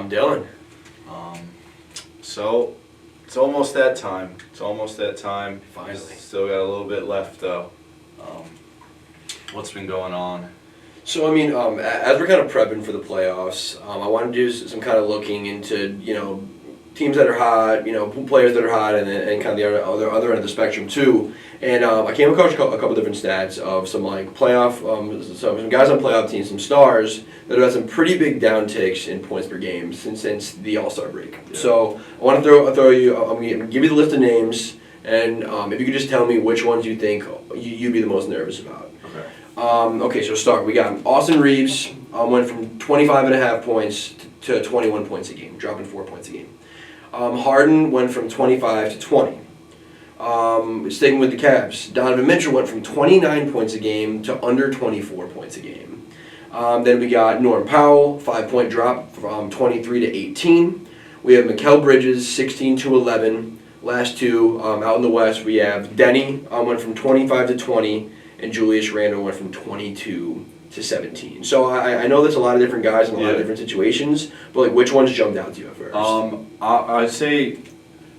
I'm Dylan. So it's almost that time. Finally. Still got a little bit left though. What's been going on? So, as we're kind of prepping for the playoffs, I want to do some kind of looking into, teams that are hot, players that are hot, and kind of the other end of the spectrum too. And I came across a couple different stats of some like playoff, some guys on playoff teams, some stars that have had some pretty big downticks in points per game since the All-Star break. Yeah. So I want to throw you. I'm going to give you the list of names, and if you could just tell me which ones you think you'd be the most nervous about. Okay. So start. We got Austin Reeves went from 25.5 points to 21 points a game, dropping 4 points a game. Harden went from 25 to 20. Sticking with the Cavs, Donovan Mitchell went from 29 points a game to under 24 points a game. Then we got Norm Powell, 5-point drop from 23 to 18. We have Mikal Bridges, 16 to 11. Last two out in the West, we have Denny went from 25 to 20, and Julius Randle went from 22 to 17. So I know there's a lot of different guys in a lot of different situations, but like which ones jumped out to you at first? I'd say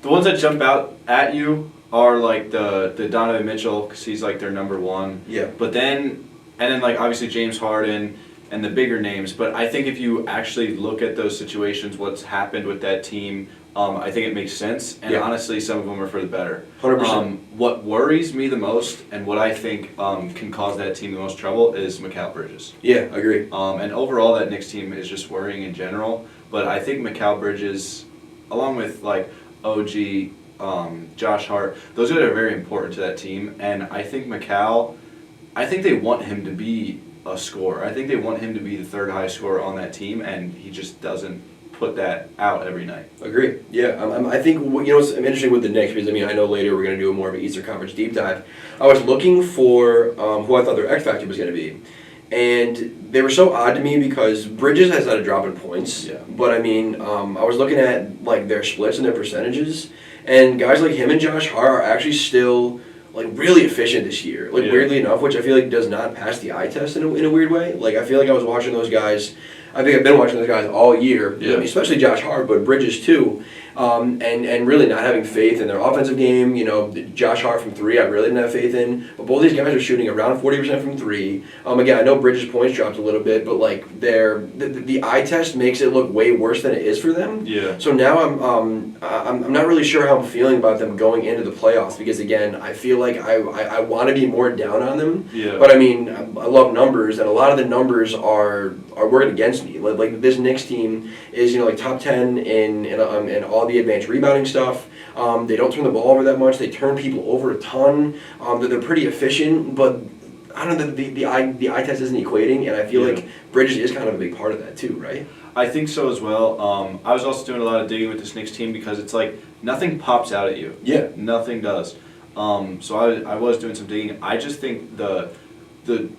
the ones that jump out at you are like the Donovan Mitchell, because he's like their number one. Yeah. But then like obviously James Harden and the bigger names. But I think if you actually look at those situations, what's happened with that team, I think it makes sense. And honestly, some of them are for the better. 100%. What worries me the most and what I think can cause that team the most trouble is Mikal Bridges. Yeah, agree. And overall, that Knicks team is just worrying in general. But I think Mikal Bridges, along with like OG, Josh Hart, those guys are very important to that team. And I think Mikal, I think they want him to be a scorer. I think they want him to be the third highest scorer on that team, and he just doesn't put that out every night. Agree. Yeah, I think what's interesting with the Knicks, because I know later we're going to do more of an Eastern Conference deep dive. I was looking for who I thought their X factor was going to be, and they were so odd to me because Bridges has had a drop in points. Yeah. But I was looking at like their splits and their percentages, and guys like him and Josh Hart are actually still like really efficient this year. Like weirdly enough, which I feel like does not pass the eye test in a weird way. Like I feel like I was watching those guys. I think I've been watching those guys all year, especially Josh Hart, but Bridges too, and really not having faith in their offensive game. Josh Hart from three, I really didn't have faith in, but both these guys are shooting around 40% from three. Again, I know Bridges' points dropped a little bit, but like the eye test makes it look way worse than it is for them. Yeah. So now I'm not really sure how I'm feeling about them going into the playoffs because again, I feel like I want to be more down on them. Yeah. But I love numbers, and a lot of the numbers are working against me. Like this Knicks team is like top 10 in all the advanced rebounding stuff. They don't turn the ball over that much. They turn people over a ton. They're pretty efficient, but I don't know, the eye test isn't equating, and I feel like Bridges is kind of a big part of that too, right? I think so as well. I was also doing a lot of digging with this Knicks team because it's like nothing pops out at you. Yeah. Nothing does. So I was doing some digging. I just think the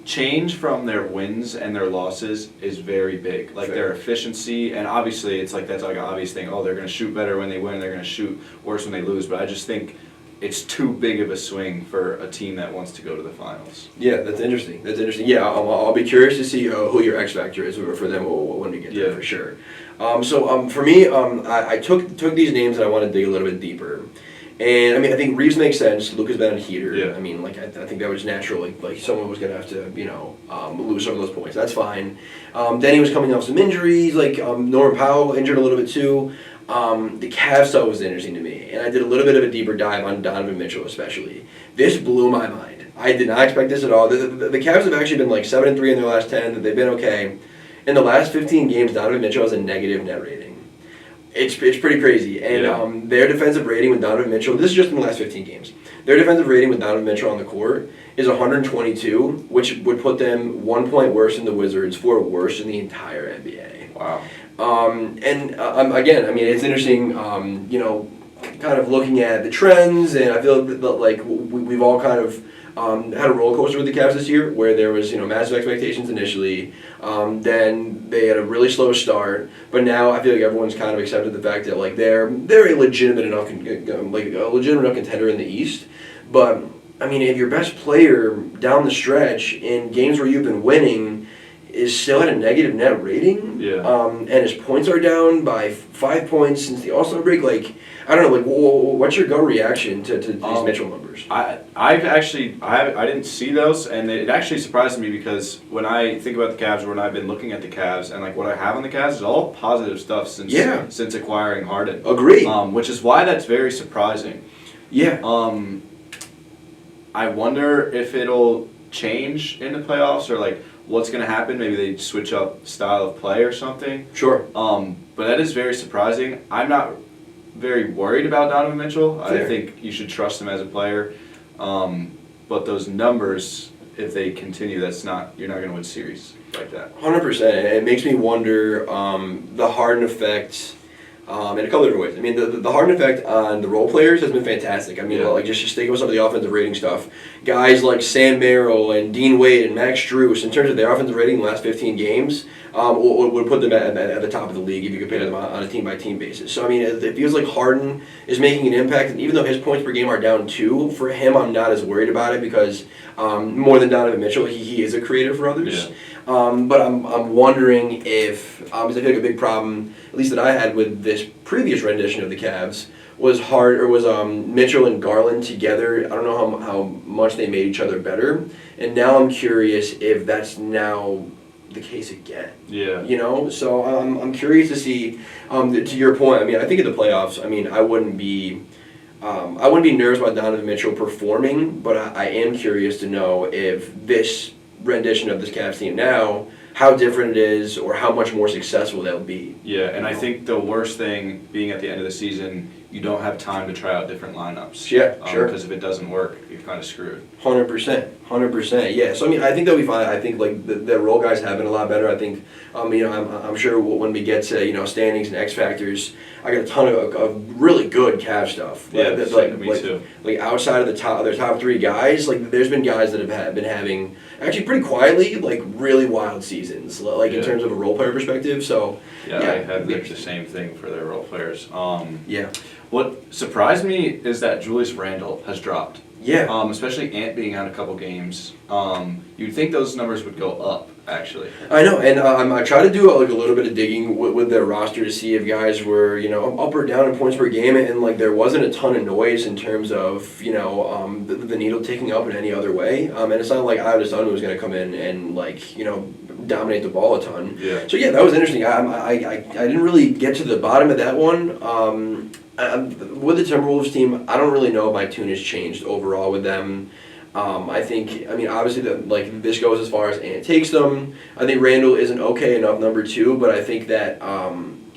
change from their wins and their losses is very big. Like their efficiency, and obviously it's like that's like an obvious thing. Oh, they're going to shoot better when they win. They're going to shoot worse when they lose. But I just think it's too big of a swing for a team that wants to go to the finals. Yeah, that's interesting. Yeah, I'll be curious to see who your X factor is for them when we get there for sure. For me, I took these names and I want to dig a little bit deeper. And I think Reeves makes sense. Luka's been a heater. Yeah. I think that was natural. Like someone was gonna have to, lose some of those points. That's fine. Then he was coming off some injuries. Norm Powell injured a little bit too. The Cavs stuff was interesting to me, and I did a little bit of a deeper dive on Donovan Mitchell, especially. This blew my mind. I did not expect this at all. The Cavs have actually been like 7-3 in their last 10. They've been okay. In the last 15 games, Donovan Mitchell has a negative net rating. It's pretty crazy. And their defensive rating with Donovan Mitchell, this is just in the last 15 games, their defensive rating with Donovan Mitchell on the court is 122, which would put them 1 point worse than the Wizards, 4 worse in the entire NBA. Wow. Again, it's interesting, kind of looking at the trends, and I feel like we've all kind of had a roller coaster with the Cavs this year, where there was massive expectations initially. Then they had a really slow start, but now I feel like everyone's kind of accepted the fact that like they're a legitimate enough contender in the East. But if your best player down the stretch in games where you've been winning is still at a negative net rating. Yeah. And his points are down by 5 points since the All-Star break. Like, I don't know. Like, what's your gut reaction to these Mitchell numbers? I didn't see those, and it actually surprised me because when I think about the Cavs, when I've been looking at the Cavs, and like what I have on the Cavs is all positive stuff since acquiring Harden. Agreed. Which is why that's very surprising. Yeah. I wonder if it'll change in the playoffs or like what's going to happen. Maybe they switch up style of play or something. Sure. But that is very surprising. I'm not very worried about Donovan Mitchell. Fair. I think you should trust him as a player. But those numbers, if they continue, you're not going to win series like that. 100%. It makes me wonder the Harden effect in a couple different ways. I mean, the Harden effect on the role players has been fantastic. I mean, like just think about some of the offensive rating stuff. Guys like Sam Merrill and Dean Wade and Max Strus, in terms of their offensive rating in the last 15 games, would put them at the top of the league if you compare them on a team-by-team basis. So, I mean, it feels like Harden is making an impact, and even though his points per game are down 2, for him, I'm not as worried about it because more than Donovan Mitchell, he is a creator for others. Yeah. But I'm wondering if, because I feel like a big problem, at least that I had with this previous rendition of the Cavs, was Mitchell and Garland together. I don't know how much they made each other better, and now I'm curious if that's now the case again. Yeah. You know, so I'm curious to see. To your point, I mean, I think in the playoffs, I mean, I wouldn't be nervous about Donovan Mitchell performing, but I am curious to know if this rendition of this Cavs team now, how different it is or how much more successful they'll be. Yeah, and I think the worst thing being at the end of the season, you don't have time to try out different lineups. Yeah, sure. Because if it doesn't work, you're kind of screwed. 100%. Yeah, so I mean, I think that'll be fine. I think like the role guys have been a lot better. I think, you know, I'm sure when we get to, you know, standings and X factors, I got a ton of really good Cavs stuff. Yeah, me too. Like outside of their top 3 guys, like there's been guys that have been having actually pretty quietly like really wild seasons, like in terms of a role player perspective. So yeah, I have the same thing for their role players. Yeah. What surprised me is that Julius Randle has dropped. Yeah. Especially Ant being out a couple games. You'd think those numbers would go up, actually. I know, and I try to do like a little bit of digging with their roster to see if guys were, you know, up or down in points per game, and like there wasn't a ton of noise in terms of, you know, the needle ticking up in any other way. And it's not like I just thought was going to come in and like, you know, dominate the ball a ton. Yeah. So yeah, that was interesting. I didn't really get to the bottom of that one. With the Timberwolves team, I don't really know if my tune has changed overall with them. I think, I mean, obviously, like this goes as far as Ant takes them. I think Randall is an okay enough number 2, but I think that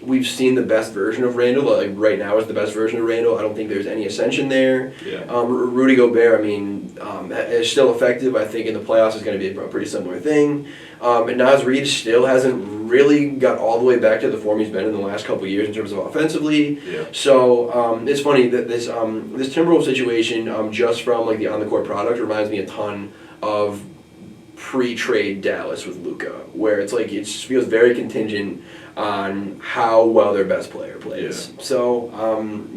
we've seen the best version of Randall. Like right now is the best version of Randall. I don't think there's any ascension there. Yeah. Rudy Gobert, I mean, is still effective. I think in the playoffs is going to be a pretty similar thing. And Naz Reid still hasn't really got all the way back to the form he's been in the last couple of years in terms of offensively. Yeah. So it's funny that this Timberwolves situation, just from like the on the court product, reminds me a ton of pre-trade Dallas with Luka, where it's like it feels very contingent on how well their best player plays. Yeah. So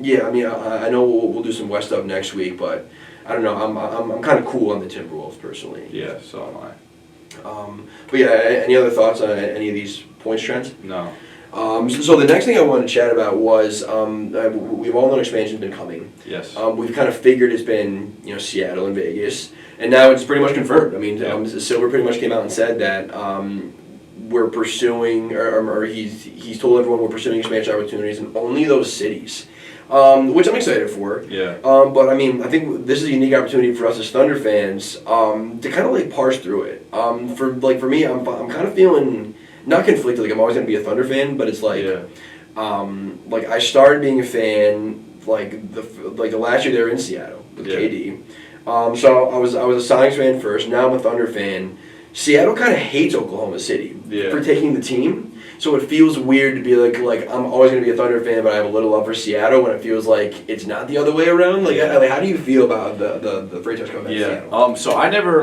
yeah, I mean, I know we'll do some West stuff next week, but I don't know. I'm kind of cool on the Timberwolves personally. Yeah, so am I. But yeah, any other thoughts on any of these points trends? No. So the next thing I wanted to chat about was we've all known expansion's been coming. Yes. We've kind of figured it's been, you know, Seattle and Vegas, and now it's pretty much confirmed. I mean, Silver pretty much came out and said that we're pursuing, or he's told everyone we're pursuing expansion opportunities in only those cities. Which I'm excited for. Yeah. But I mean, I think this is a unique opportunity for us as Thunder fans to kind of like parse through it. For me, I'm kind of feeling not conflicted. Like I'm always gonna be a Thunder fan, but it's like, like I started being a fan like the last year they were in Seattle with KD. So I was a Sonics fan first. Now I'm a Thunder fan. Seattle kind of hates Oklahoma City for taking the team. So it feels weird to be like I'm always going to be a Thunder fan, but I have a little love for Seattle when it feels like it's not the other way around. Like, how do you feel about the franchise coming back to Seattle? So I never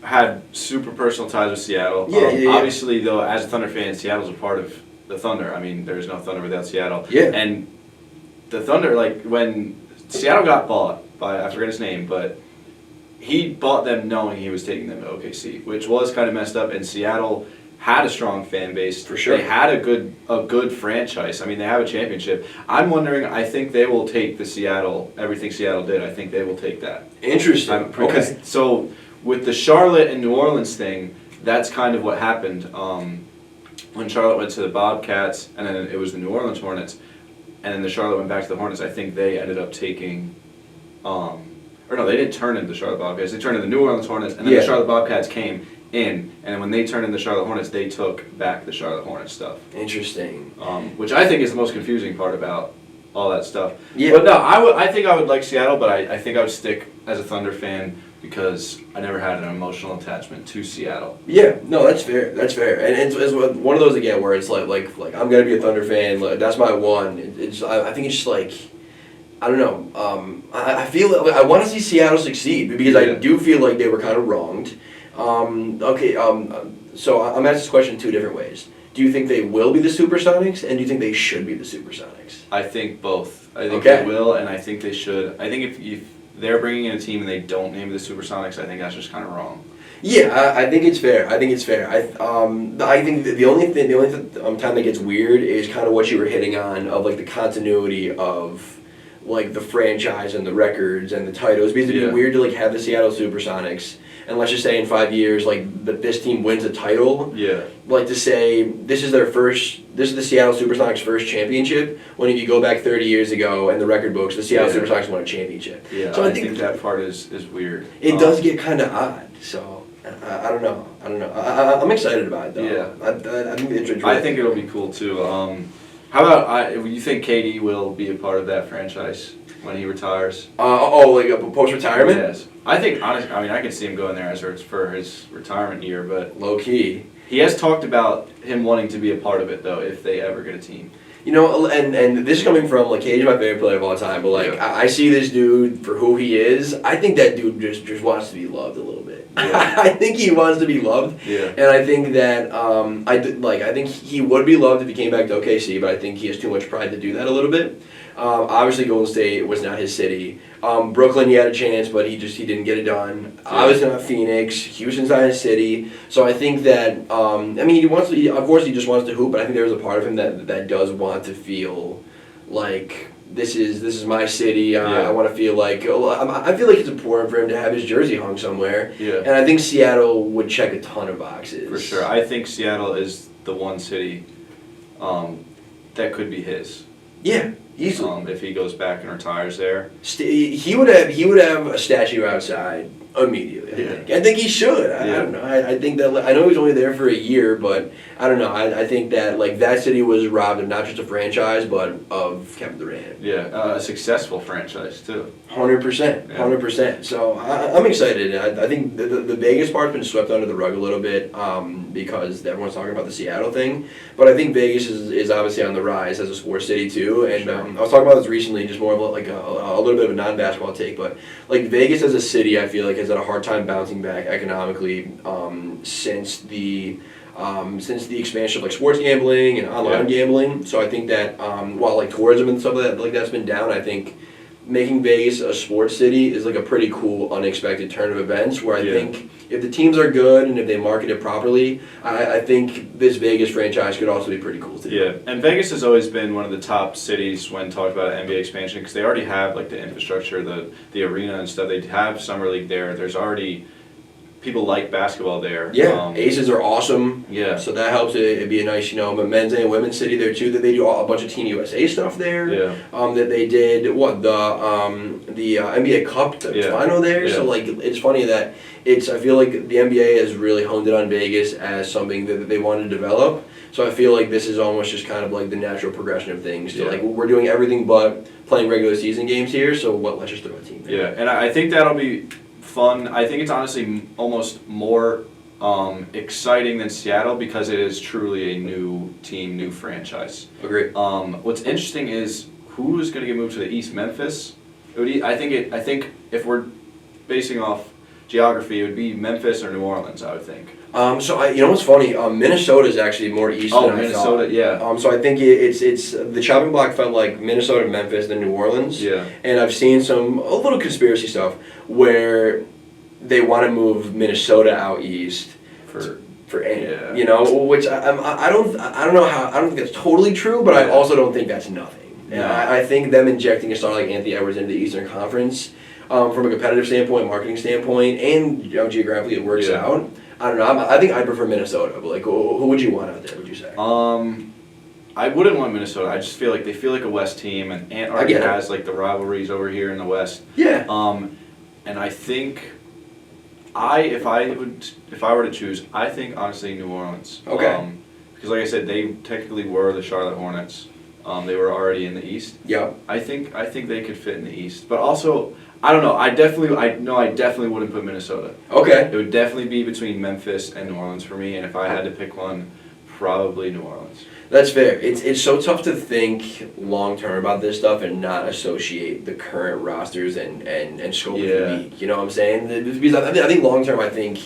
had super personal ties with Seattle. Obviously, though, as a Thunder fan, Seattle's a part of the Thunder. I mean, there's no Thunder without Seattle. Yeah. And the Thunder, like when Seattle got bought by, I forget his name, but he bought them knowing he was taking them to OKC, which was kind of messed up. And Seattle had a strong fan base. For sure. They had a good franchise. I mean, they have a championship. I'm wondering, I think they will take everything Seattle did, I think they will take that. Interesting. Okay. So with the Charlotte and New Orleans thing, that's kind of what happened. When Charlotte went to the Bobcats, and then it was the New Orleans Hornets, and then the Charlotte went back to the Hornets, I think they ended up taking, or no, they didn't turn into the Charlotte Bobcats. They turned into the New Orleans Hornets, and then the Charlotte Bobcats came in, and when they turned into the Charlotte Hornets, they took back the Charlotte Hornets stuff. Interesting. Which I think is the most confusing part about all that stuff. Yeah. But no, I think I would like Seattle, but I think I would stick as a Thunder fan because I never had an emotional attachment to Seattle. Yeah, no, that's fair. That's fair, and it's one of those again where it's like I'm gonna be a Thunder fan. Like, that's my one. I think it's just like, I don't know. I feel I want to see Seattle succeed because I do feel like they were kind of wronged. So I'm asking this question two different ways. Do you think they will be the Supersonics, and do you think they should be the Supersonics? I think both. I think they will, and I think they should. I think if they're bringing in a team and they don't name the Supersonics, I think that's just kind of wrong. Yeah, I think it's fair. I think the only time that gets weird is kind of what you were hitting on of like the continuity of like the franchise and the records and the titles, because it'd be weird to like have the Seattle Supersonics and let's just say in 5 years like this team wins a title. Yeah. Like to say this is the Seattle Supersonics' first championship, when if you go back 30 years ago in the record books, the Seattle Supersonics won a championship. Yeah, so I think that part is weird. It does get kind of odd, so I don't know. I'm excited about it though. Yeah. I think the intro. I think it'll be cool too. How about you think KD will be a part of that franchise when he retires? Like a post-retirement? Yes. I think honestly, I mean, I can see him going there as for his retirement year, but low key. He has talked about him wanting to be a part of it though, if they ever get a team. You know, and this is coming from like KD's my favorite player of all time, but like I see this dude for who he is. I think that dude just wants to be loved a little bit. Yeah. I think he wants to be loved. Yeah. And I think that I think he would be loved if he came back to OKC, but I think he has too much pride to do that a little bit. Obviously, Golden State was not his city. Brooklyn, he had a chance, but he didn't get it done. Yeah. Obviously not Phoenix. Houston's not his city. So I think that he wants to. Of course, he just wants to hoop, but I think there's a part of him that does want to feel like this is my city. I want to feel like I feel like it's important for him to have his jersey hung somewhere. Yeah. And I think Seattle would check a ton of boxes. For sure, I think Seattle is the one city that could be his. Yeah. Easily. If he goes back and retires there, he would have a statue outside immediately. I think he should. I don't know. I think that I know he was only there for a year, but I don't know. I think that like that city was robbed of not just a franchise, but of Kevin Durant. Yeah, a successful franchise too. 100%. So I'm excited. I think the Vegas part's been swept under the rug a little bit because everyone's talking about the Seattle thing. But I think Vegas is obviously on the rise as a sports city too. And I was talking about this recently, just more of like a little bit of a non-basketball take. But like Vegas as a city, I feel like has had a hard time bouncing back economically since the expansion of like sports gambling and online gambling. So I think that while like tourism and stuff like that's been down, I think making Vegas a sports city is like a pretty cool, unexpected turn of events where I think if the teams are good and if they market it properly, I think this Vegas franchise could also be pretty cool too. Yeah, and Vegas has always been one of the top cities when talked about NBA expansion because they already have like the infrastructure, the arena and stuff. They have Summer League there. There's already people like basketball there. Yeah, Aces are awesome. Yeah. So that helps it be a nice, men's and women's city there too. That they do a bunch of Team USA stuff there. Yeah. That they did the NBA Cup final there. Yeah. So like it's funny that I feel like the NBA has really honed it on Vegas as something that they want to develop. So I feel like this is almost just kind of like the natural progression of things. To like we're doing everything but playing regular season games here. So let's just throw a team there. Yeah, and I think that'll be fun. I think it's honestly almost more exciting than Seattle because it is truly a new team, new franchise. Agree. What's interesting is who is going to get moved to the East? Memphis. I think if we're basing off geography, it would be Memphis or New Orleans. I would think. You know what's funny? Minnesota is actually more east than I Minnesota, thought. yeah. So I think it's the chopping block felt like Minnesota, Memphis, then New Orleans. Yeah. And I've seen a little conspiracy stuff where they want to move Minnesota out east for for any. Yeah. You know, which I don't know how, I don't think that's totally true, but I Yeah. also don't think that's nothing. And No. I think them injecting a star like Anthony Edwards into the Eastern Conference, from a competitive standpoint, marketing standpoint, and geographically it works Yeah. out. I don't know. I think I prefer Minnesota, but like, who would you want out there? Would you say? I wouldn't want Minnesota. I just feel like they feel like a West team, and Antarctica has like the rivalries over here in the West. Yeah. And I think if I were to choose, I think honestly New Orleans. Okay. Because like I said, they technically were the Charlotte Hornets. They were already in the East. Yeah. I think they could fit in the East, but also I don't know. I definitely wouldn't put Minnesota. Okay. It would definitely be between Memphis and New Orleans for me, and if I had to pick one, probably New Orleans. That's fair. It's so tough to think long term about this stuff and not associate the current rosters and scope of the league. You know what I'm saying? Because I think long term, I think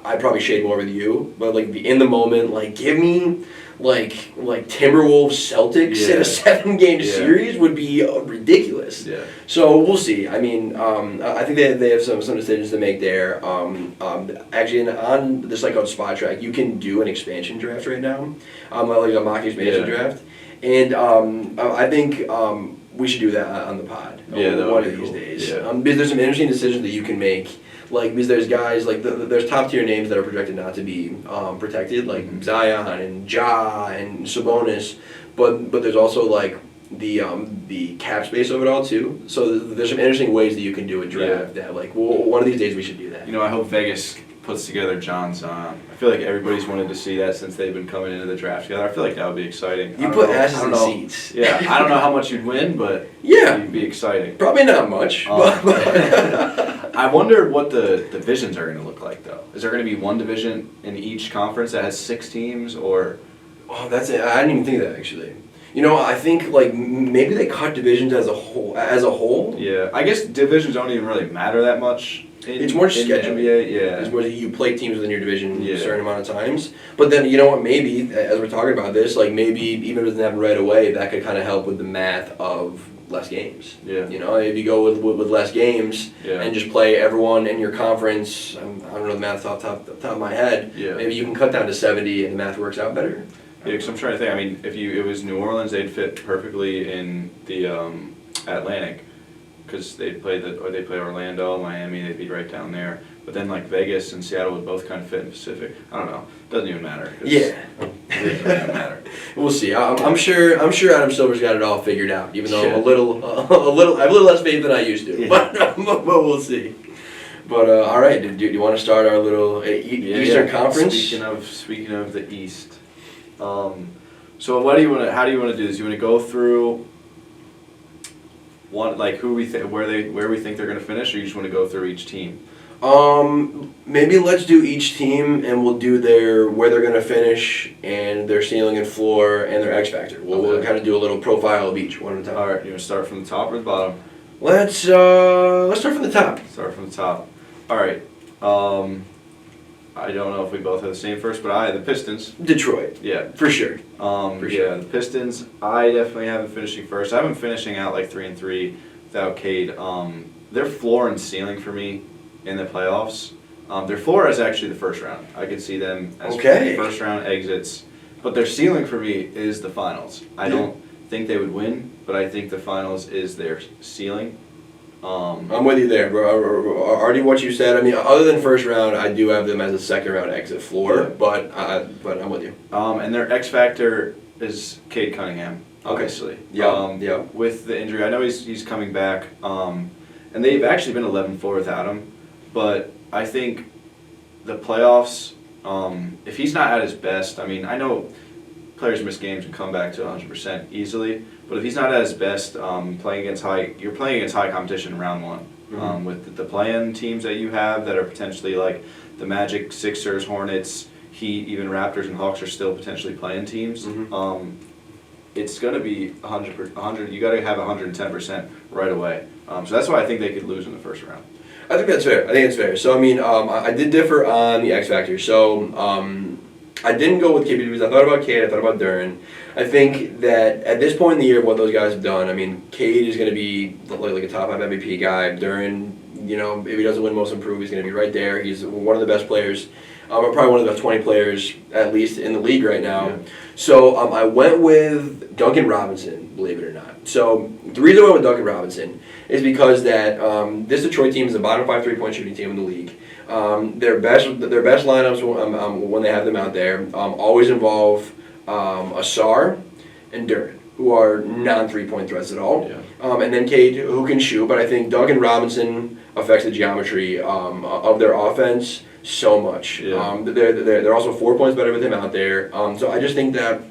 I'd probably shade more with you, but like in the moment, like give me like Timberwolves Celtics in a 7-game series would be ridiculous. Yeah. So we'll see. I mean, I think they have some decisions to make there. Actually, on this like on Spot Track, you can do an expansion draft right now, like a mock expansion draft, and I think we should do that on the pod. One of these days. Yeah. Because there's some interesting decisions that you can make. Like, because there's guys, like, there's top-tier names that are projected not to be protected, like Zion and Ja and Sabonis, but there's also, like, the cap space of it all, too. So there's some interesting ways that you can do a draft that, like, one of these days we should do that. You know, I hope Vegas puts together John Zion. I feel like everybody's wanted to see that since they've been coming into the draft together. I feel like that would be exciting. You put asses in seats. Yeah, I don't know how much you'd win, but yeah, it'd be exciting. Probably not much. I wonder what the divisions are going to look like, though. Is there going to be one division in each conference that has 6 teams, or? Oh, that's it. I didn't even think of that, actually. You know, I think like maybe they cut divisions as a whole. Yeah, I guess divisions don't even really matter that much. It's more scheduling. Yeah. It's more that you play teams within your division a certain amount of times. But then, you know what, maybe, as we're talking about this, like maybe even if it doesn't happen right away, that could kind of help with the math of less games. Yeah. You know, if you go with less games and just play everyone in your conference, I don't know the math off the top of my head, maybe you can cut down to 70 and the math works out better. Yeah, because I'm trying to think, I mean, if it was New Orleans, they'd fit perfectly in the Atlantic. Because they play Orlando, Miami, they'd be right down there. But then like Vegas and Seattle would both kind of fit in Pacific. I don't know. Doesn't even matter. Yeah. It doesn't even matter. We'll see. I'm sure Adam Silver's got it all figured out. Even though I'm I have a little less faith than I used to. Yeah. But we'll see. But all right, do you want to start our little Eastern Conference? Speaking of the East, so how do you want to do this? You want to go through one, like where we think they're going to finish, or you just want to go through each team? Maybe let's do each team, and we'll do where they're going to finish, and their ceiling and floor, and their X factor. We'll kind of do a little profile of each one at a time. All right, you want to start from the top or the bottom? Let's start from the top. Start from the top. All right. I don't know if we both have the same first, but the Pistons. Detroit. Yeah. For sure. Yeah, the Pistons, I definitely have them finishing first. I have them finishing out like 3-3 without Cade. Their floor and ceiling for me in the playoffs, their floor is actually the first round. I could see them as first round exits. But their ceiling for me is the finals. I don't think they would win, but I think the finals is their ceiling. I'm with you there, bro. Already what you said. I mean, other than first round, I do have them as a second round exit floor, but I'm with you. And their X factor is Cade Cunningham, obviously. Yeah. With the injury, I know he's coming back, and they've actually been 11-4 without him, but I think the playoffs, if he's not at his best, I mean, I know players miss games and come back to 100% easily, but if he's not at his best, you're playing against high competition in round one. With the play-in teams that you have that are potentially like the Magic, Sixers, Hornets, Heat, even Raptors and Hawks are still potentially playing teams. It's going to be 100. You got to have 110% right away. So that's why I think they could lose in the first round. I think that's fair. So I mean, I did differ on the X factor. So I didn't go with Cade because I thought about Cade, I thought about Duren. I think that at this point in the year, what those guys have done, I mean, Cade is going to be like a top 5 MVP guy. Duren, you know, if he doesn't win Most Improved, he's going to be right there. He's one of the best players Are probably one of the best 20 players, at least, in the league right now. Yeah. So I went with Duncan Robinson, believe it or not. So the reason I went with Duncan Robinson is because that this Detroit team is the bottom 5 3-point shooting team in the league. Their best lineups when they have them out there always involve Asar and Duren, who are non-3-point threats at all. Yeah. And then Cade, who can shoot, but I think Duncan Robinson affects the geometry of their offense so much. Yeah. They're also 4 points better with him out there. So I just think that,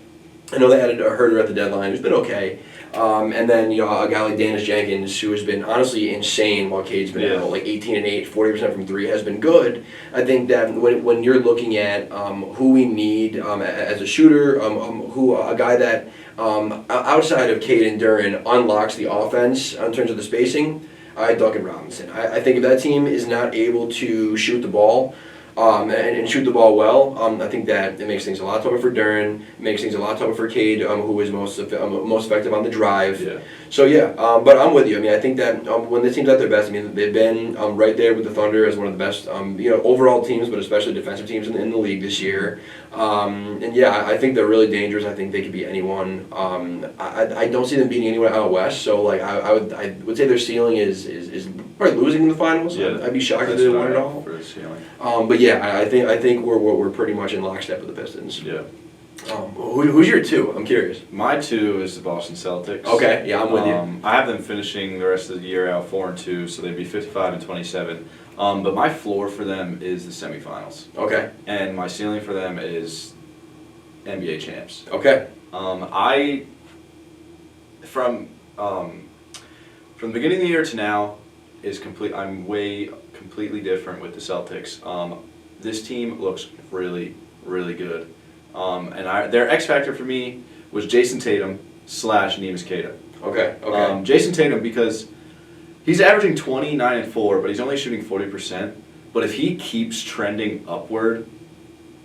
I know they added a Herder at the deadline, who's been okay. And then, a guy like Dennis Jenkins, who has been honestly insane while Cade's been out, like 18 and 8, 40% from 3, has been good. I think that when you're looking at who we need as a shooter, a guy that outside of Cade and Duren unlocks the offense in terms of the spacing, I had Duncan Robinson. I think if that team is not able to shoot the ball, and shoot the ball well, I think that it makes things a lot tougher for Duren, it makes things a lot tougher for Cade, who is most effective on the drive. Yeah. So but I'm with you. I mean, I think that when the team's at their best, I mean, they've been right there with the Thunder as one of the best, overall teams, but especially defensive teams in the league this year. I think they're really dangerous. I think they could beat anyone. I don't see them beating anyone out west. So like I would say their ceiling is probably losing in the finals. Yeah. I'd be shocked if they won it all. For the ceiling. I think we're pretty much in lockstep with the Pistons. Yeah. Who's your 2? I'm curious. My 2 is the Boston Celtics. Okay, yeah, I'm with you. I have them finishing the rest of the year out 4-2, so they'd be 55 and 27. But my floor for them is the semifinals. Okay. And my ceiling for them is NBA champs. Okay. From the beginning of the year to now I'm completely different with the Celtics. This team looks really, really good. Their X factor for me was Jason Tatum / Neemias Queta. Okay. Jason Tatum, because he's averaging 29 and 4, but he's only shooting 40%. But if he keeps trending upward,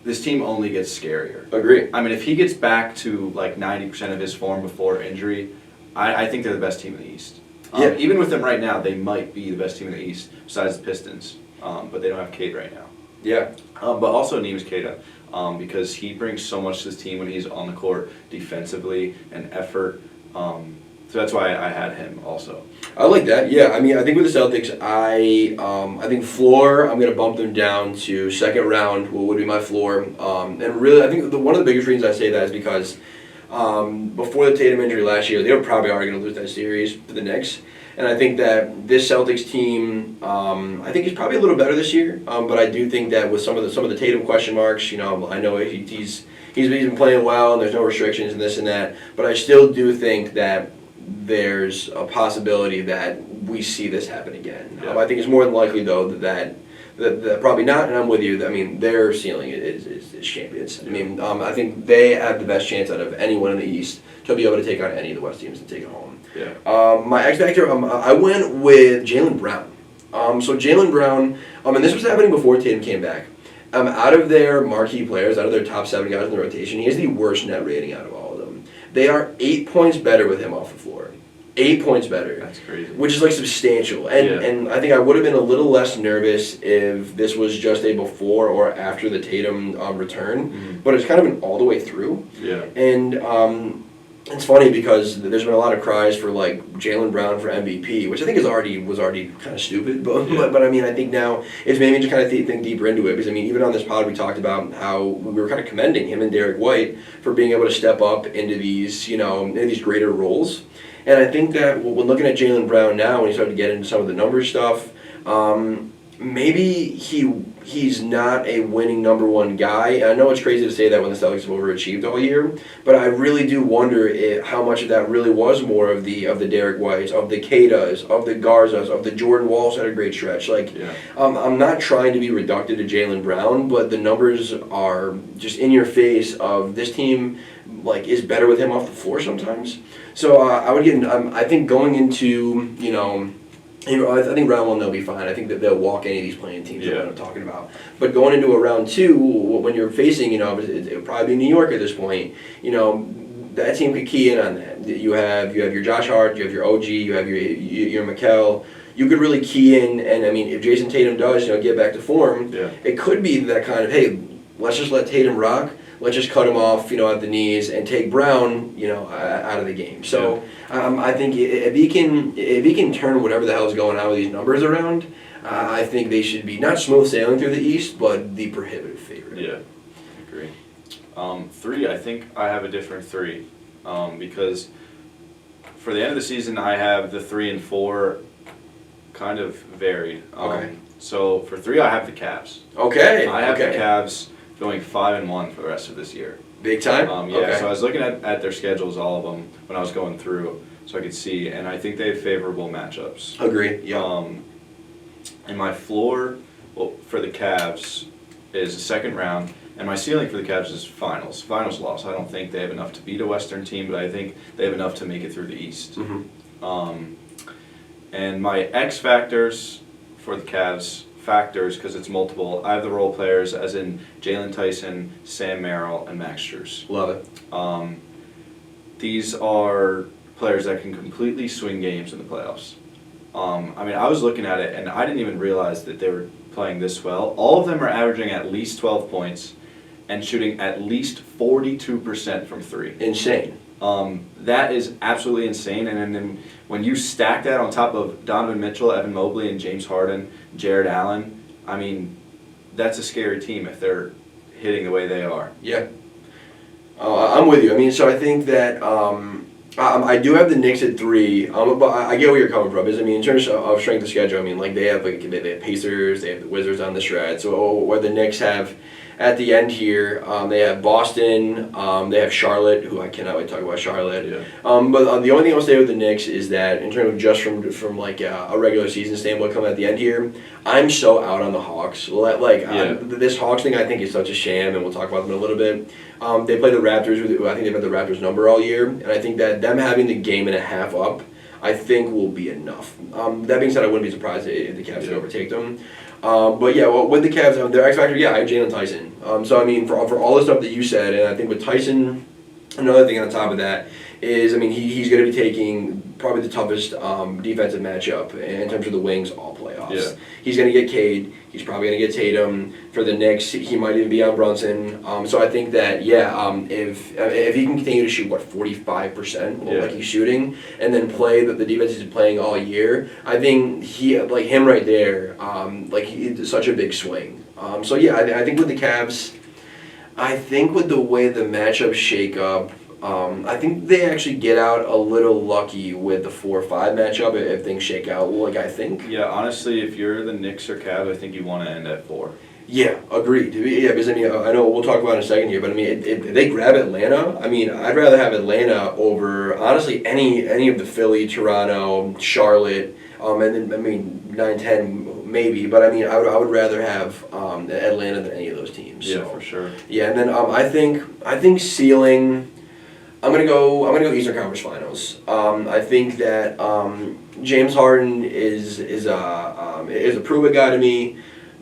this team only gets scarier. Agree. I mean, if he gets back to like 90% of his form before injury, I think they're the best team in the East. Even with them right now, they might be the best team in the East, besides the Pistons. But they don't have Cade right now. Yeah. But also Neemias Queta, because he brings so much to this team when he's on the court defensively and effort. So that's why I had him also. I like that. Yeah, I mean, I think with the Celtics, I think floor, I'm going to bump them down to second round, would be my floor. And really, I think one of the biggest reasons I say that is because before the Tatum injury last year, they were probably already going to lose that series to the Knicks. And I think that this Celtics team, I think he's probably a little better this year. But I do think that with some of the Tatum question marks, I know he's been playing well and there's no restrictions and this and that. But I still do think that there's a possibility that we see this happen again. Yeah. I think it's more than likely though that probably not, and I'm with you. I mean, their ceiling is champions. I mean, I think they have the best chance out of anyone in the East to be able to take on any of the West teams and take it home. Yeah. My X factor, I went with Jaylen Brown. So Jaylen Brown, and this was happening before Tatum came back. Out of their marquee players, out of their top 7 guys in the rotation, he has the worst net rating out of all of them. They are 8 points better with him off the floor. 8 points better. That's crazy. Which is like substantial. And I think I would have been a little less nervous if this was just a before or after the Tatum return. Mm-hmm. But it's kind of been all the way through. Yeah. And it's funny because there's been a lot of cries for like Jaylen Brown for MVP, which I think was already kind of stupid. But I mean, I think now it's made me just kind of think deeper into it, because I mean, even on this pod we talked about how we were kind of commending him and Derek White for being able to step up into these into these greater roles. And I think that when looking at Jaylen Brown now, when you start to get into some of the numbers stuff, maybe he's not a winning number 1 guy. And I know it's crazy to say that when the Celtics have overachieved all year, but I really do wonder how much of that really was more of the Derek Whites, of the Quetas, of the Garzas, of the Jordan Walls had a great stretch. I'm not trying to be reductive to Jaylen Brown, but the numbers are just in your face of this team is better with him off the floor sometimes. So I would get. I think going into I think round 1 they'll be fine. I think that they'll walk any of these playing teams that I'm talking about. But going into a round 2, when you're facing, it'll probably be New York at this point. That team could key in on that. You have your Josh Hart, you have your OG, you have your Mikal, you could really key in, and I mean, if Jason Tatum does, get back to form, Yeah. it could be that kind of, hey, let's just let Tatum rock. Let's just cut him off, at the knees, and take Brown, out of the game. So I think if he can turn whatever the hell is going on with these numbers around, I think they should be not smooth sailing through the East, but the prohibitive favorite. Yeah, agree. 3, I think I have a different 3, because for the end of the season, I have the 3 and 4 kind of varied. Okay. So for 3, I have the Cavs. Okay. I have the Cavs going 5-1 for the rest of this year. Big time? Yeah, okay. So I was looking at their schedules, all of them, when I was going through, so I could see, and I think they have favorable matchups. Agree, yeah. And my floor for the Cavs is the second round, and my ceiling for the Cavs is finals loss. I don't think they have enough to beat a Western team, but I think they have enough to make it through the East. Mm-hmm. And my X factors for the Cavs, because it's multiple, I have the role players as in Jalen Tyson, Sam Merrill, and Max Strus. Love it. These are players that can completely swing games in the playoffs. I was looking at it, and I didn't even realize that they were playing this well. All of them are averaging at least 12 points and shooting at least 42% from 3. Insane. That is absolutely insane. And then when you stack that on top of Donovan Mitchell, Evan Mobley, and James Harden, Jared Allen, that's a scary team if they're hitting the way they are. Yeah. I'm with you. So I think that I do have the Knicks at 3, but I get where you're coming from. Because, in terms of strength of schedule, they have they have Pacers, they have the Wizards on the shred. So what the Knicks have at the end here, they have Boston, they have Charlotte, who I cannot wait to talk about Charlotte. Yeah. But the only thing I'll say with the Knicks is that in terms of just from like a regular season standpoint coming at the end here, I'm so out on the Hawks. This Hawks thing I think is such a sham, and we'll talk about them in a little bit. They play the Raptors, who I think they've had the Raptors number all year, and I think that them having the game and a half up, I think will be enough. That being said, I wouldn't be surprised if the Cavs could overtake them. But yeah, with the Cavs, their X factor, I have Jalen Tyson. For all the stuff that you said, and I think with Tyson, another thing on top of that is, he's going to be taking probably the toughest defensive matchup in terms of the wings all playoffs. Yeah. He's going to get Cade. He's probably going to get Tatum. For the Knicks, he might even be on Brunson. So I think that, if he can continue to shoot, 45%, like he's shooting, and then play the defense he's playing all year, I think him right there, he's such a big swing. I think with the Cavs, I think with the way the matchups shake up, I think they actually get out a little lucky with the 4-5 matchup if things shake out I think. Yeah, honestly, if you're the Knicks or Cavs, I think you want to end at 4. Yeah, agreed. Yeah, because I know we'll talk about it in a second here, but if they grab Atlanta, I'd rather have Atlanta over honestly any of the Philly, Toronto, Charlotte, and then 9-10 maybe, but I would rather have Atlanta than any of those teams. Yeah, so. for sure. Yeah, and then I think ceiling. I'm gonna go Eastern Conference Finals. I think that James Harden is a prove-it guy to me.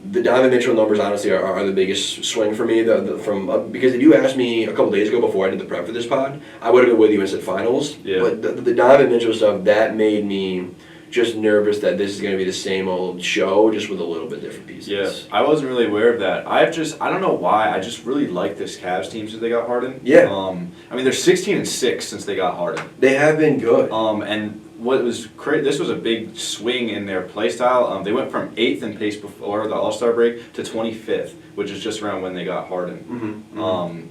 The Donovan Mitchell numbers honestly are the biggest swing for me. Because if you asked me a couple days ago before I did the prep for this pod, I would have been with you and said finals. Yeah. But the Donovan Mitchell stuff that made me just nervous that this is going to be the same old show, just with a little bit different pieces. Yeah, I wasn't really aware of that. I don't know why, I just really like this Cavs team since they got Harden. Yeah. They're 16-6 since they got Harden. They have been good. And what was crazy, this was a big swing in their play style. They went from 8th in pace before the All-Star break to 25th, which is just around when they got Harden. Mm-hmm.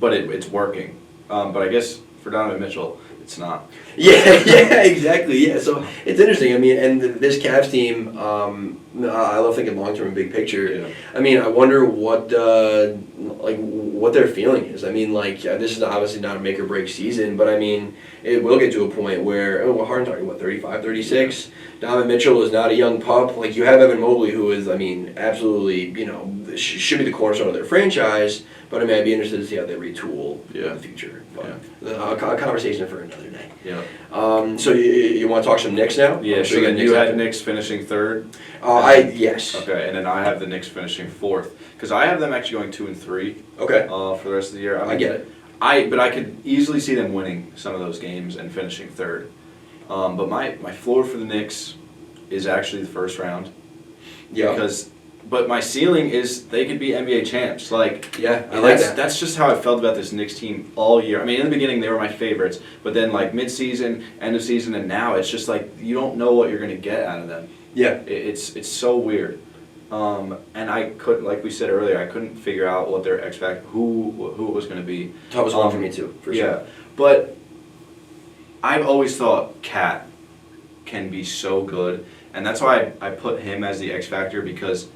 But it's working. But I guess for Donovan Mitchell, it's not. Yeah, exactly. Yeah, so it's interesting. And this Cavs team, I love thinking long term and big picture. Yeah. I wonder what their feeling is. This is obviously not a make or break season, but it will get to a point where Harden's already 35, 36. Yeah. Donovan Mitchell is not a young pup. You have Evan Mobley, who is absolutely should be the cornerstone of their franchise. But I'd be interested to see how they retool in the future. But a conversation for another day. Yeah. So you want to talk some Knicks now? Yeah. So you had Knicks finishing 3rd. Yes. Okay, and then I have the Knicks finishing 4th because I have them actually going 2 and 3. Okay. For the rest of the year. I get it. But I could easily see them winning some of those games and finishing 3rd. But my floor for the Knicks, is actually the first round. Yeah. But my ceiling is they could be NBA champs. Like, Yeah, I like that. That's just how I felt about this Knicks team all year. I mean, in the beginning they were my favorites, but then like mid-season, end of season, and now it's just like you don't know what you're gonna get out of them. Yeah. It's so weird. And I couldn't, like we said earlier, I couldn't figure out what their X factor, who it was gonna be. Toughest one for me too, for sure. Yeah, but I've always thought Cat can be so good, and that's why I put him as the X factor, because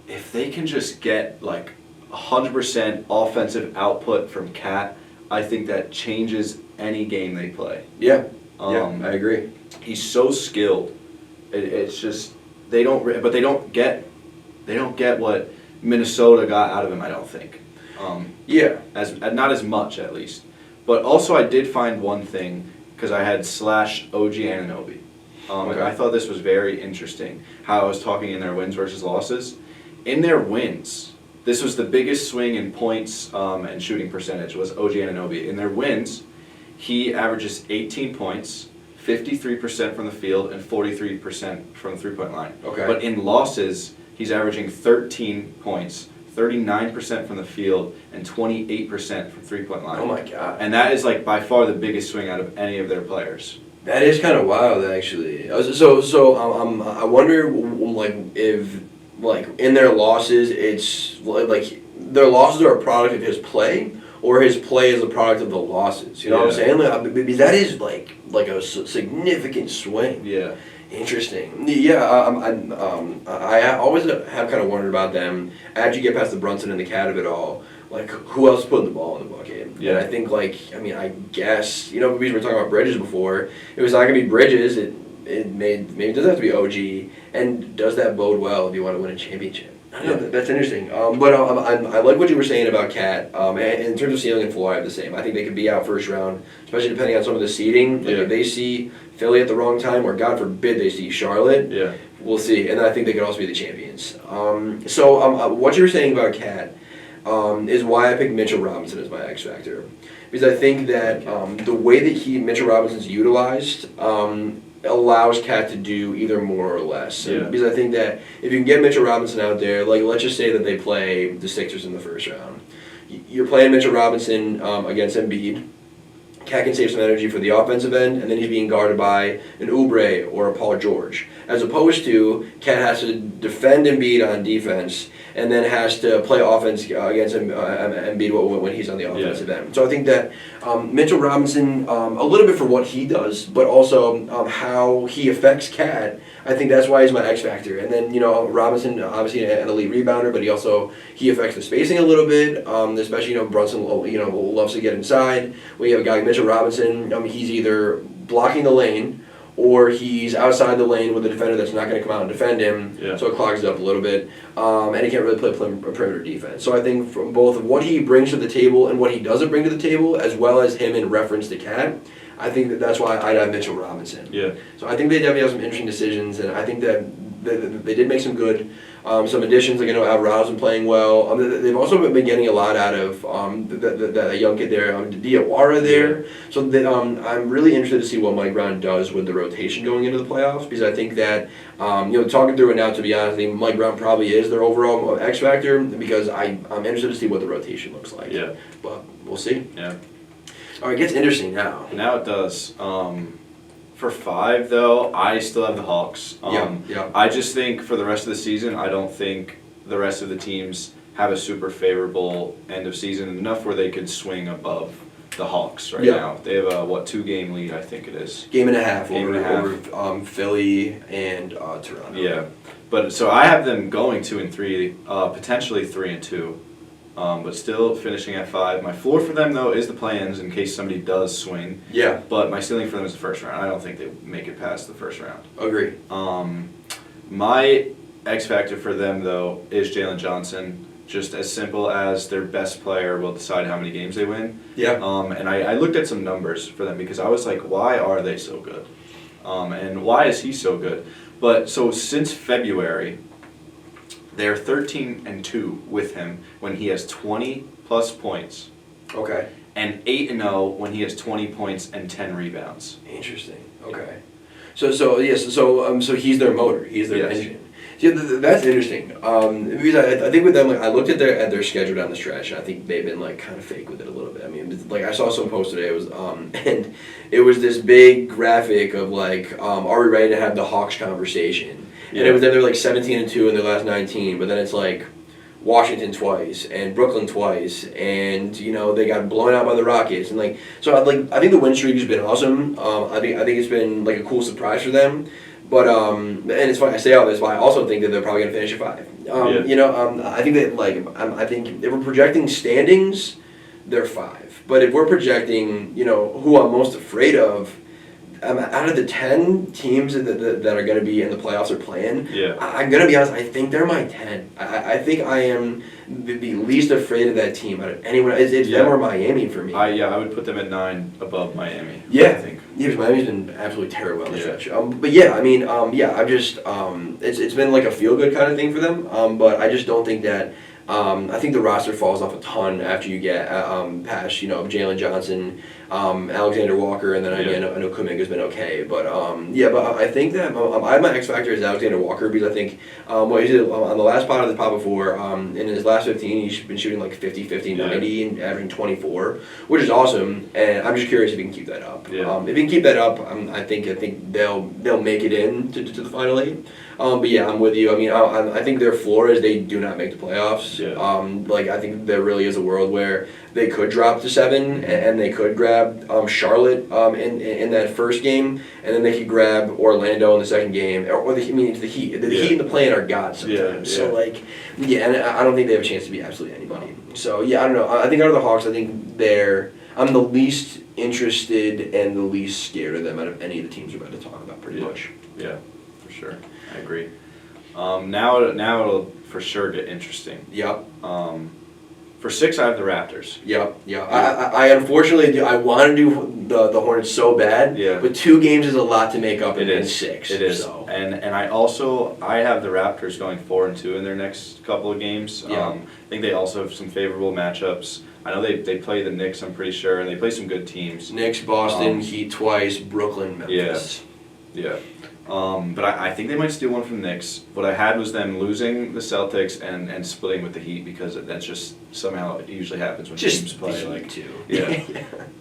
if they can just get like 100% offensive output from Cat, I think that changes any game they play. Yeah, I agree. He's so skilled. It's just they don't get what Minnesota got out of him. I don't think. As not as much at least. But also I did find one thing, because I had / OG Anunoby. And I thought this was very interesting. How I was talking in their wins versus losses. In their wins, this was the biggest swing in points and shooting percentage was OG Anunoby. In their wins, he averages 18 points, 53% from the field, and 43% from the three-point line. Okay. But in losses, he's averaging 13 points, 39% from the field, and 28% from three-point line. Oh my God. And that is like by far the biggest swing out of any of their players. That is kind of wild, actually. I wonder, like, if, like, in their losses, it's like their losses are a product of his play, or his play is a product of the losses. You know what I'm saying? Like, that is like a significant swing. Yeah. Interesting. Yeah, I always have kind of wondered about them as you get past the Brunson and the Cat of it all. Like, who else is putting the ball in the bucket? Yeah. And I think, like, I guess, we were talking about Bridges before. It was not going to be Bridges. Maybe it doesn't have to be OG. And does that bode well if you want to win a championship? I don't know. That's interesting. But I like what you were saying about Cat. And in terms of ceiling and floor, I have the same. I think they could be out first round, especially depending on some of the seeding. Like, if they see Philly at the wrong time, or God forbid they see Charlotte, we'll see. And I think they could also be the champions. What you were saying about Cat is why I picked Mitchell Robinson as my X factor, because I think that the way that Mitchell Robinson's utilized allows Cat to do either more or less. Because I think that if you can get Mitchell Robinson out there, like, let's just say that they play the Sixers in the first round, you're playing Mitchell Robinson against Embiid. Cat can save some energy for the offensive end, and then he's being guarded by an Oubre or a Paul George. As opposed to, Cat has to defend Embiid on defense, and then has to play offense against Embiid when he's on the offensive end. So I think that Mitchell Robinson, a little bit for what he does, but also how he affects Cat, I think that's why he's my X factor. And then, Robinson, obviously an elite rebounder, but he affects the spacing a little bit, especially, Brunson, loves to get inside. We have a guy like Mitchell Robinson, he's either blocking the lane, or he's outside the lane with a defender that's not going to come out and defend him, so it clogs it up a little bit, and he can't really play perimeter defense. So I think from both of what he brings to the table and what he doesn't bring to the table, as well as him in reference to Cat, I think that's why I'd have Mitchell Robinson. Yeah. So I think they definitely have some interesting decisions, and I think that they did make some good some additions. Like, Alvarado's been playing well. They've also been getting a lot out of that young kid there, Diawara there. So I'm really interested to see what Mike Brown does with the rotation going into the playoffs, because I think that talking through it now, to be honest, I think Mike Brown probably is their overall X factor, because I'm interested to see what the rotation looks like. Yeah. But we'll see. Yeah. All right, it gets interesting now. Now it does. For 5, though, I still have the Hawks. I just think for the rest of the season, I don't think the rest of the teams have a super favorable end of season, enough where they could swing above the Hawks now. They have a 2-game lead, I think it is. Game and a half over Philly and Toronto. Yeah, but so I have them going 2 and 3, potentially 3 and 2. But still finishing at 5. My floor for them, though, is the play-ins in case somebody does swing. Yeah. But my ceiling for them is the first round. I don't think they make it past the first round. Agree. My X factor for them, though, is Jalen Johnson. Just as simple as their best player will decide how many games they win. Yeah. And I looked at some numbers for them, because I was like, why are they so good? And why is he so good? But so since February, they're 13 and 2 with him when he has 20 plus points. Okay. And 8 and 0 when he has 20 points and 10 rebounds. Interesting. Okay. So he's their motor. He's their Yes. engine. See, that's interesting. Because I think with them, like I looked at their schedule down the stretch, and I think they've been like kind of fake with it a little bit. I mean, like I saw some post today. It was and it was this big graphic of like, are we ready to have the Hawks conversation? And it was that they're like 17-2 in their last 19, but then it's like Washington twice and Brooklyn twice, and they got blown out by the Rockets, and like so I think the win streak has been awesome. I think it's been like a cool surprise for them. But and it's funny I say all this, but I also think that they're probably gonna finish at 5. I think that I think if we're projecting standings, they're 5. But if we're projecting, who I'm most afraid of, out of the 10 teams that are going to be in the playoffs or playing, I'm going to be honest, I think they're my 10. I think I am the least afraid of that team out of anyone. It's them or Miami for me. I would put them at 9 above Miami. Yeah, I think. Yeah, because Miami's been absolutely terrible on the stretch. But yeah, I mean, I've just it's been like a feel good kind of thing for them. But I just don't think that. I think the roster falls off a ton after you get past Jalen Johnson, Alexander Walker, and then I know Kuminga's been okay, but but I think that I have my X factor is Alexander Walker because I think what he did on the last pot of the pot before in his last 15 he's been shooting like 50, 50, 90 and averaging 24, which is awesome, and I'm just curious if he can keep that up. If he can keep that up, I think they'll make it in to the Final 8. But yeah, I'm with you. I mean, I think their floor is they do not make the playoffs. I think there really is a world where they could drop to 7 and they could grab Charlotte in that first game, and then they could grab Orlando in the second game, or the Heat. The Heat and the play-in are gods sometimes. So and I don't think they have a chance to be absolutely anybody. So yeah, I don't know. I think out of the Hawks, I think I'm the least interested and the least scared of them out of any of the teams we're about to talk about, pretty much. Yeah, for sure. I agree. Now it'll for sure get interesting. Yep. For 6, I have the Raptors. Yep. I unfortunately do. I want to do the Hornets so bad. Yeah. But 2 games is a lot to make up in 6. It is. So. And I have the Raptors going 4-2 in their next couple of games. I think they also have some favorable matchups. I know they play the Knicks, I'm pretty sure, and they play some good teams. Knicks, Boston, Heat twice, Brooklyn, Memphis. Yeah. But I think they might steal one from the Knicks. What I had was them losing the Celtics and splitting with the Heat because that's just somehow it usually happens when teams play.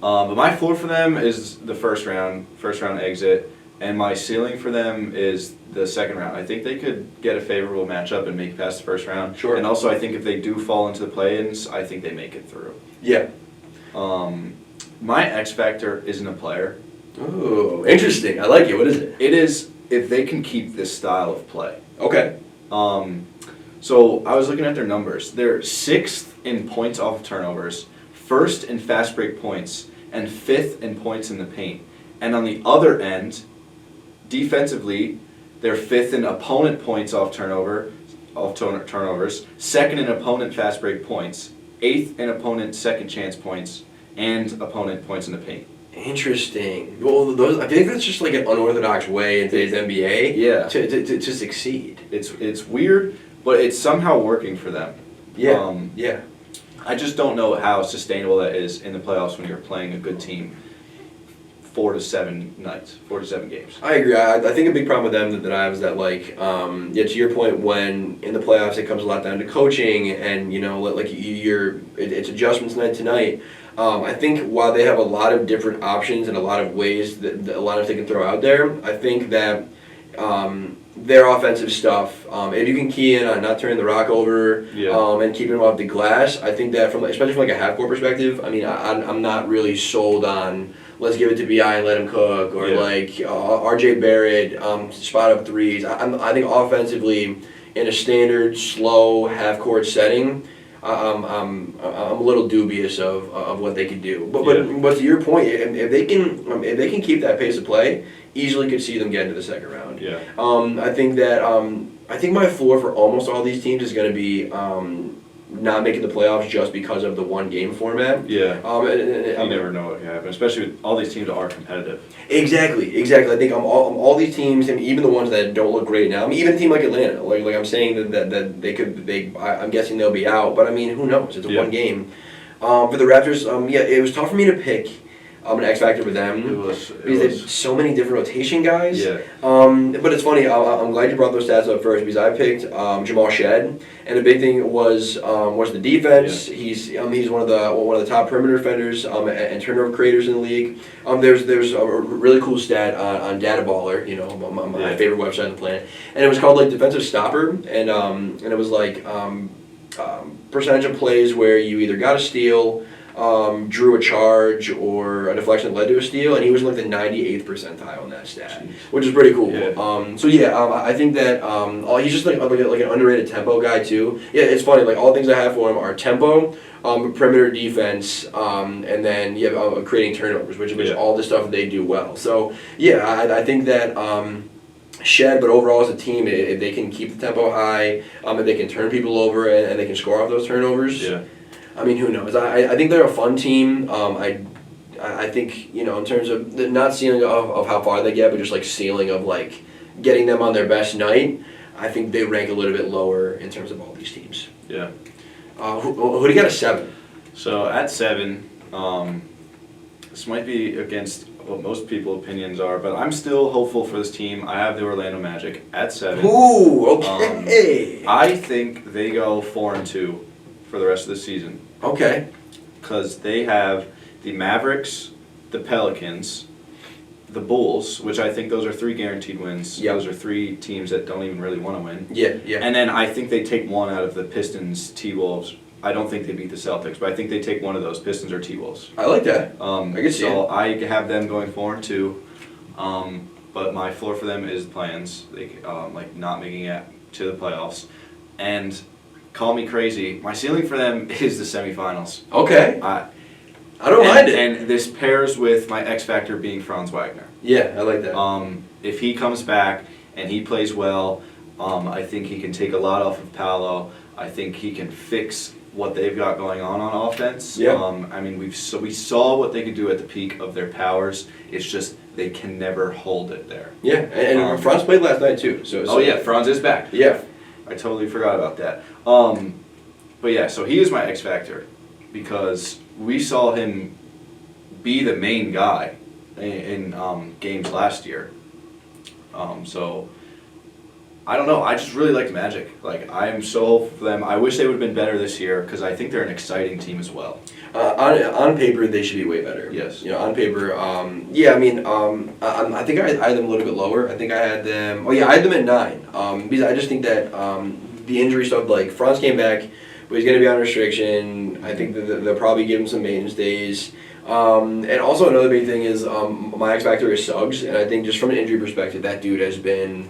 But my floor for them is the first round exit, and my ceiling for them is the second round. I think they could get a favorable matchup and make it past the first round. Sure. And also I think if they do fall into the play-ins, I think they make it through. Yeah. My X factor isn't a player. Ooh, interesting. I like it. What is it? It is if they can keep this style of play. Okay. So I was looking at their numbers. They're 6th in points off of turnovers, 1st in fast break points, and 5th in points in the paint. And on the other end, defensively, they're 5th in opponent points off turnovers, 2nd in opponent fast break points, 8th in opponent second chance points, and opponent points in the paint. Interesting. Well, I think that's just like an unorthodox way in today's NBA to succeed. It's weird, but it's somehow working for them. Yeah. I just don't know how sustainable that is in the playoffs when you're playing a good team 4 to 7 nights, 4 to 7 games. I agree. I think a big problem with them that I have is that to your point, when in the playoffs it comes a lot down to coaching and it's adjustments night to night. I think while they have a lot of different options and a lot of ways that a lot of they can throw out there, I think that their offensive stuff, if you can key in on not turning the rock over and keeping them off the glass, I think that especially from like a half-court perspective, I mean, I'm not really sold on let's give it to B.I. and let him cook, or R.J. Barrett, spot up threes. I think offensively, in a standard, slow, half-court setting, I'm a little dubious of what they could do. But to your point, if they can keep that pace of play, easily could see them get into the second round. I think my floor for almost all these teams is going to be not making the playoffs just because of the 1-game format. You never know what can happen, especially with all these teams are competitive. Exactly. I think all these teams, and even the ones that don't look great now. I mean, even a team like Atlanta, like I'm saying that they could. I'm guessing they'll be out, but I mean, who knows? It's a 1 game. For the Raptors, it was tough for me to pick. an X factor with them. Because they have so many different rotation guys. Yeah. But it's funny. I'm glad you brought those stats up first because I picked Jamal Shed, and the big thing was the defense. Yeah. He's one of the top perimeter defenders and turnover creators in the league. There's a really cool stat on Data Baller, my favorite website on the planet, and it was called like defensive stopper, and it was like percentage of plays where you either got a steal, drew a charge, or a deflection that led to a steal, and he was like the 98th percentile on that stat, which is pretty cool. Yeah. I think that he's just like an underrated tempo guy too. Yeah, it's funny. Like all the things I have for him are tempo, perimeter defense, and then creating turnovers, which all the stuff they do well. So yeah, I think that. Shed, but overall as a team, if they can keep the tempo high, if they can turn people over and they can score off those turnovers, I mean, who knows? I think they're a fun team. I think, in terms of the not ceiling of how far they get, but just like ceiling of like getting them on their best night, I think they rank a little bit lower in terms of all these teams. Yeah. Who do you got at 7? So at 7, this might be against what most people's opinions are, but I'm still hopeful for this team. I have the Orlando Magic at 7. Ooh, okay. I think they go 4-2 for the rest of the season. Okay. Because they have the Mavericks, the Pelicans, the Bulls, which I think those are 3 guaranteed wins. Yep. Those are 3 teams that don't even really want to win. Yeah. And then I think they take one out of the Pistons, T-Wolves. I don't think they beat the Celtics, but I think they take one of those, Pistons or T-Wolves. I like that. I can see it. I have them going 4-2, but my floor for them is plans, like not making it to the playoffs. And call me crazy, my ceiling for them is the semifinals. Okay. I don't mind it. And this pairs with my X factor being Franz Wagner. Yeah, I like that. If he comes back and he plays well, I think he can take a lot off of Paolo. I think he can fix what they've got going on offense. Yeah. I mean, we saw what they could do at the peak of their powers. It's just they can never hold it there. Yeah, and Franz played last night too. So yeah, Franz is back. Yeah. I totally forgot about that. But yeah, so he is my X factor because we saw him be the main guy in games last year. So I don't know. I just really like the Magic. Like, I am so hopeful for them. I wish they would have been better this year because I think they're an exciting team as well. On paper, they should be way better. Yes. On paper, I think I had them a little bit lower. I think I had them. I had them at 9. Because I just think that the injury stuff, like Franz came back, but he's going to be on restriction. I think that they'll probably give him some maintenance days. And also another big thing is my X factor is Suggs, and I think just from an injury perspective, that dude has been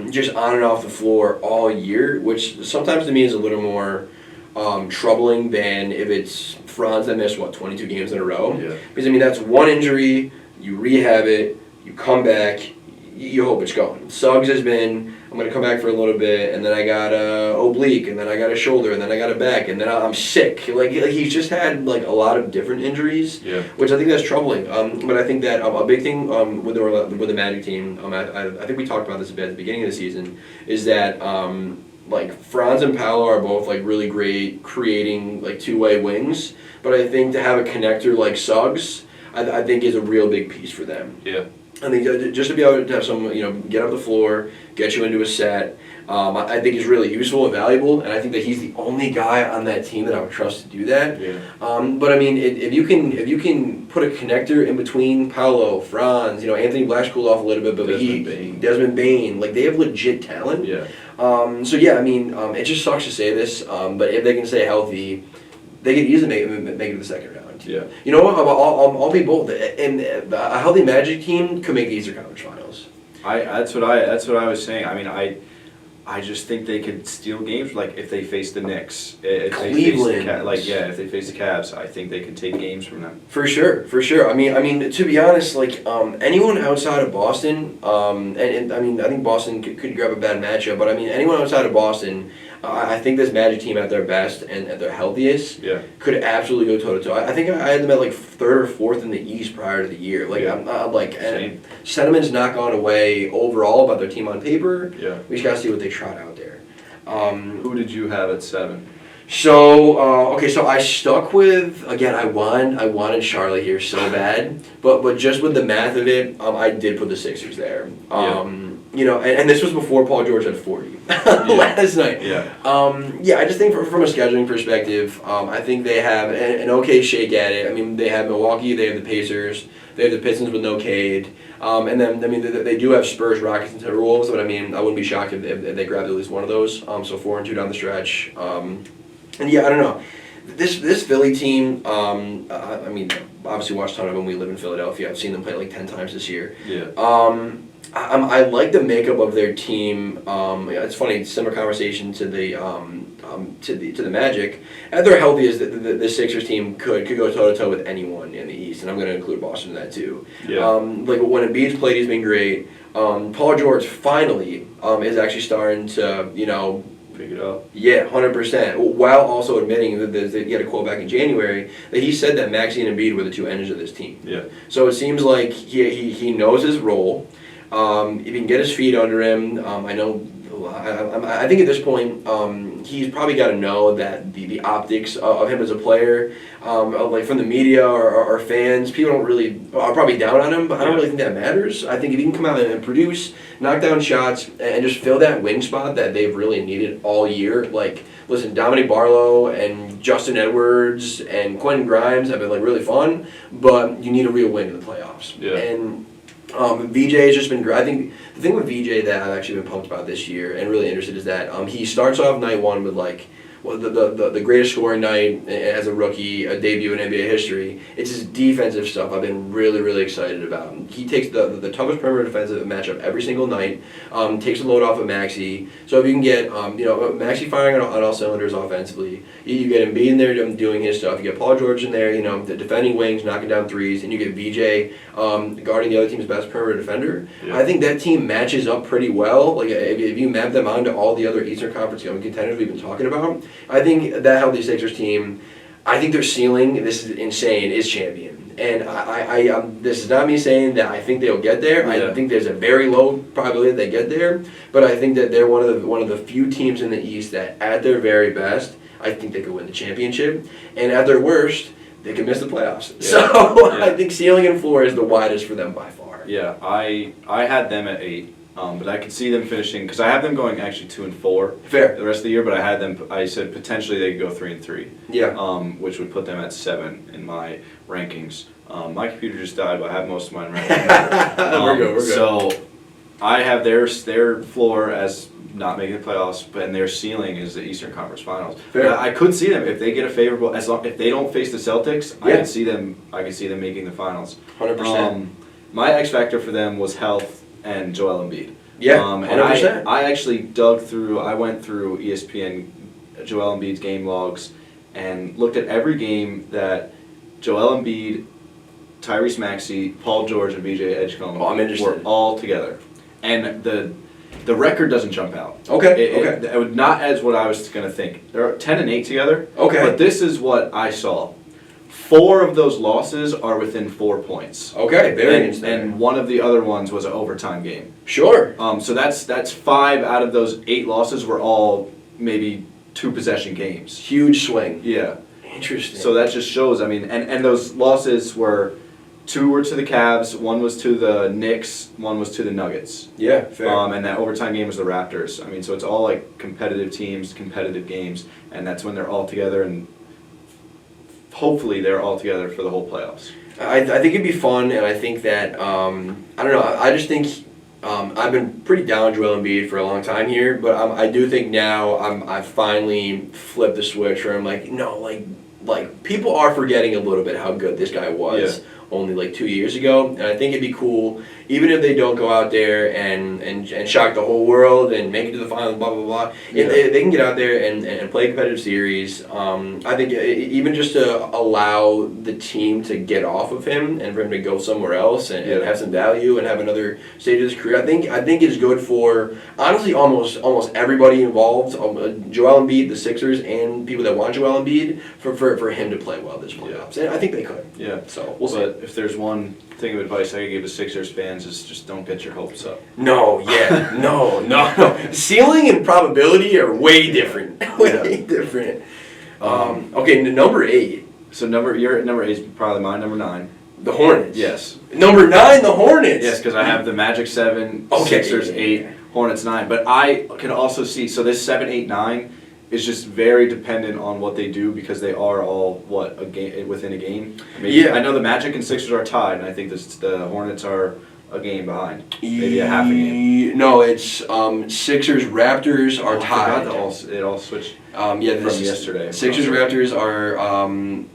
just on and off the floor all year, which sometimes to me is a little more troubling than if it's Franz that missed 22 games in a row. Yeah. Because that's one injury, you rehab it, you come back, you hope it's gone. Suggs has been, I'm going to come back for a little bit, and then I got a oblique, and then I got a shoulder, and then I got a back, and then I'm sick. Like he's just had like a lot of different injuries, which I think that's troubling. But I think that a big thing with the Magic team, I think we talked about this a bit at the beginning of the season, is that like Franz and Paolo are both like really great creating like two-way wings, but I think to have a connector like Suggs, I think is a real big piece for them. Yeah. I think just to be able to have someone, get off the floor, get you into a set, I think is really useful and valuable, and I think that he's the only guy on that team that I would trust to do that. Yeah. But I mean, if you can put a connector in between Paolo, Franz, Anthony Black's cooled off a little bit, but Desmond Bane, like they have legit talent. Yeah. So yeah, I mean, it just sucks to say this, but if they can stay healthy, they could easily make it to the second round. Yeah. You know what? I'll be bold. And a healthy Magic team could make the Eastern Conference Finals. That's what I was saying. I mean, I just think they could steal games. Like if they face the Knicks, if Cleveland, if they face the Cavs, I think they could take games from them. For sure. I mean, to be honest, like anyone outside of Boston, and I mean, I think Boston could grab a bad matchup, but I mean, anyone outside of Boston. I think this Magic team at their best and at their healthiest could absolutely go toe-to-toe. I think I had them at like 3rd or 4th in the East prior to the year. Like I'm like, and sentiment's not gone away overall about their team on paper. Yeah. We just gotta see what they trot out there. Who did you have at 7? So okay, so I stuck with again. I wanted Charlotte here so bad, but just with the math of it, I did put the Sixers there. You know, and this was before Paul George had 40 last night. Yeah, I just think from a scheduling perspective, I think they have an okay shake at it. I mean, they have Milwaukee, they have the Pacers, they have the Pistons with no Cade, and then I mean they do have Spurs, Rockets, and Timberwolves. But I mean, I wouldn't be shocked if they grabbed at least one of those. So 4-2 down the stretch. And yeah, I don't know. This Philly team, I mean, obviously watched a ton of them. We live in Philadelphia. I've seen them play like 10 times this year. I like the makeup of their team. It's funny, similar conversation to the Magic. At their healthiest, the Sixers team could go toe to toe with anyone in the East, and I'm going to include Boston in that too. Like when Embiid's played, he's been great. Paul George finally is actually starting to pick it up. Yeah, 100%. While also admitting that he had a quote back in January that he said that Maxey and Embiid were the two engines of this team. So it seems like he knows his role. If he can get his feet under him, I think at this point he's probably got to know that the optics of him as a player, like from the media or fans, people are probably down on him, but I don't really think that matters. I think if he can come out and produce, knock down shots, and just fill that wing spot that they've really needed all year. Like, listen, Dominic Barlow and Justin Edwards and Quentin Grimes have been like really fun, but you need a real win in the playoffs. And VJ has just been great. I think the thing with VJ that I've actually been pumped about this year and really interested is that he starts off night one with like the greatest scoring night as a rookie, a debut in NBA history. It's his defensive stuff I've been really excited about. He takes the toughest perimeter defensive matchup every single night, takes the load off of Maxey. So if you can get Maxey firing on all cylinders offensively, you get Embiid in there doing his stuff, you get Paul George in there, the defending wings, knocking down threes, and you get VJ guarding the other team's best perimeter defender. I think that team matches up pretty well. Like if you map them onto all the other Eastern Conference contenders we've been talking about, I think that healthy Sixers team, I think their ceiling, this is insane, is champion. And I this is not me saying that I think they'll get there. I think there's a very low probability that they get there. But I think that they're one of the few teams in the East that, at their very best, I think they could win the championship. And at their worst, they could miss the playoffs. I think ceiling and floor is the widest for them by far. Yeah, I had them at 8. But I could see them finishing, because I have them going actually 2-4 Fair. the rest of the year. But I said potentially they could go 3-3. Which would put them at 7 in my rankings. My computer just died, but I have most of mine right now. We're good. So I have their floor as not making the playoffs, but their ceiling is the Eastern Conference Finals. Fair. I could see them if they get a favorable, if they don't face the Celtics. I could see them making the finals. 100%. My X factor for them was health and Joel Embiid. 100%. And I actually I went through ESPN Joel Embiid's game logs and looked at every game that Joel Embiid, Tyrese Maxey, Paul George, and VJ Edgecombe were all together. And the record doesn't jump out. It would not as what I was going to think. They're 10-8 together. But this is what I saw. 4 of those losses are within 4 points. Very interesting. And one of the other ones was an overtime game. Sure. So that's 5 out of those 8 losses were all maybe 2 possession games. Huge swing. Yeah. Interesting. So that just shows. I mean, and those losses were 2 were to the Cavs, 1 was to the Knicks, 1 was to the Nuggets. Yeah, fair. And that overtime game was the Raptors. I mean, so it's all like competitive teams, competitive games, and that's when they're all together and. Hopefully they're all together for the whole playoffs. I think it'd be fun, and I think that I don't know. I just think I've been pretty down on Joel Embiid for a long time here, but I do think now I've finally flipped the switch where I'm like, no, like people are forgetting a little bit how good this guy was only like 2 years ago, and I think it'd be cool, even if they don't go out there and shock the whole world and make it to the finals, blah blah blah. If they can get out there and play a competitive series, I think even just to allow the team to get off of him and for him to go somewhere else and have some value and have another stage of his career, I think is good for honestly almost everybody involved. Joel Embiid, the Sixers, and people that want Joel Embiid for him to play well this playoffs, and I think they could. Yeah. So we'll see. If there's one thing of advice I could give to Sixers fans is just don't get your hopes up. No. Ceiling and probability are way different. Way different. Okay, number 8. So you're at number 8 is probably mine. Number 9. The Hornets. Yes. Number 9, the Hornets. Yes, because I have the Magic 7, Okay, Sixers yeah, 8, Hornets 9. But I can also see, so this 7, 8, 9 is just very dependent on what they do because they are all, a game within a game? Maybe, Yeah. I know the Magic and Sixers are tied, and I think the Hornets are a game behind. Maybe a half a game. No, it's Sixers, Raptors are tied. It all switched from yesterday. Sixers, Raptors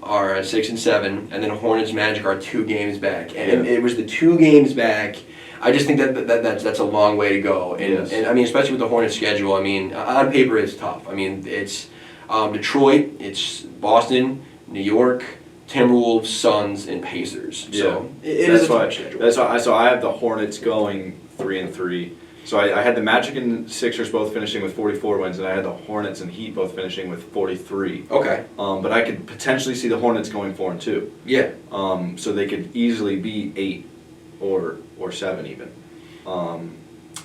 are at 6 and 7, and then Hornets, Magic are 2 games back, and it was the 2 games back. I just think that's a long way to go, and I mean, especially with the Hornets schedule. I mean, on paper it's tough. I mean, it's Detroit, it's Boston, New York, Timberwolves, Suns, and Pacers. So it is a tough schedule. That's why. So I have the Hornets going 3-3. So I had the Magic and Sixers both finishing with 44 wins, and I had the Hornets and Heat both finishing with 43. Okay. But I could potentially see the Hornets going 4-2. Yeah. So they could easily be 8 or 7 even.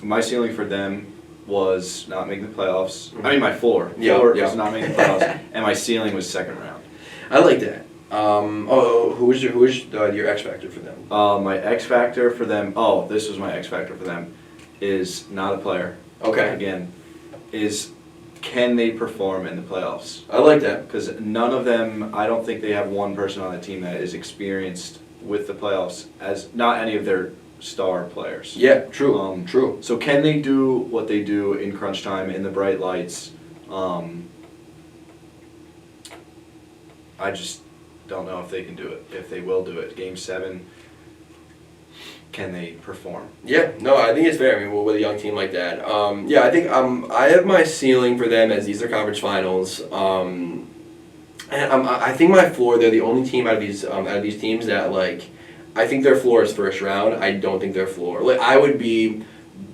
My ceiling for them was not making the playoffs. Mm-hmm. I mean, my floor. Floor was not making the playoffs, and my ceiling was second round. I like that. Who was your X factor for them? My X factor for them. This was my X factor for them. Is not a player. Okay. Again, is can they perform in the playoffs? I like that. Because none of them, I don't think they have one person on the team that is experienced with the playoffs as not any of their star players. Yeah, true. True. So can they do what they do in crunch time, in the bright lights? I just don't know if they can do it, if they will do it. Game 7, can they perform? Yeah, no, I think it's fair. I mean, with a young team like that, I think I have my ceiling for them as these are conference finals, and I think my floor. They're the only team out of these teams that like, I think their floor is first round. I don't think their floor. Like, I would be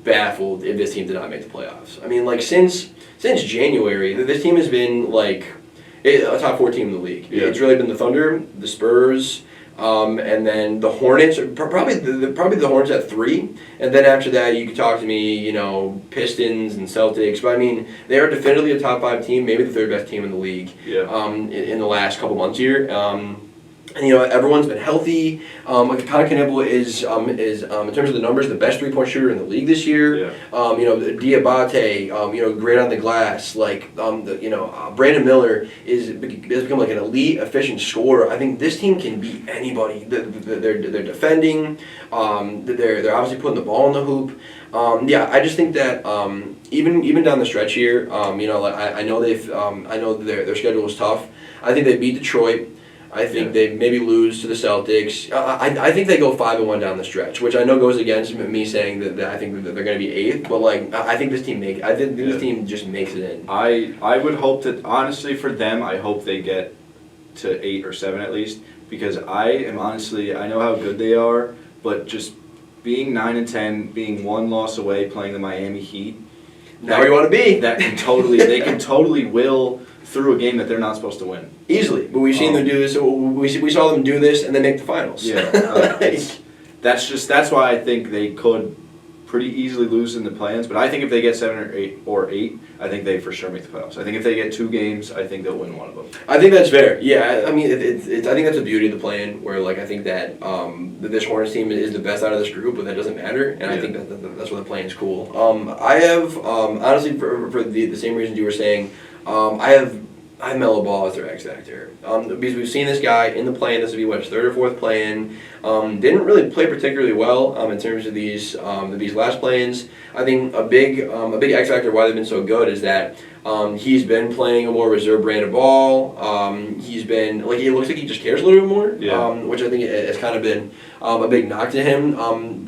baffled if this team did not make the playoffs. I mean, like since January, this team has been like a top 4 team in the league. Yeah. It's really been the Thunder, the Spurs. And then the Hornets, probably the Hornets at 3, and then after that you could talk to me, Pistons and Celtics. But I mean, they are definitively a top 5 team, maybe the 3rd best team in the league. Yeah. In the last couple months here. And everyone's been healthy. Knippel is in terms of the numbers the best 3-point shooter in the league this year. Yeah. Diabate, great on the glass. Like Brandon Miller has become like an elite, efficient scorer. I think this team can beat anybody. They're defending. They're obviously putting the ball in the hoop. I just think that even down the stretch here, I know their schedule is tough. I think they beat Detroit. I think they maybe lose to the Celtics. I think they go 5-1 down the stretch, which I know goes against me saying that I think that they're going to be 8th. But like, I think this team this team just makes it in. I would hope that honestly for them, I hope they get to 8 or 7 at least, because I know how good they are, but just being 9 and 10, being 1 loss away, playing the Miami Heat. Now you want to be. They can totally will through a game that they're not supposed to win. Easily. But we've seen them do this. We saw them do this and then make the finals. Yeah. That's why I think they could pretty easily lose in the play-ins. But I think if they get 7 or 8, I think they for sure make the playoffs. I think if they get 2 games, I think they'll win one of them. I think that's fair. Yeah, I mean, I think that's the beauty of the play-in, where like I think that this Hornets team is the best out of this group, but that doesn't matter, and I think that's why the play-in is cool. I have honestly for the same reasons you were saying, I have Melo Ball as their X factor. Because we've seen this guy in the play-in. This would be his 3rd or 4th play-in. Didn't really play particularly well in terms of these last play-ins. I think a big X factor why they've been so good is that he's been playing a more reserve brand of ball. He's been like, it looks like he just cares a little bit more, which I think has kind of been a big knock to him.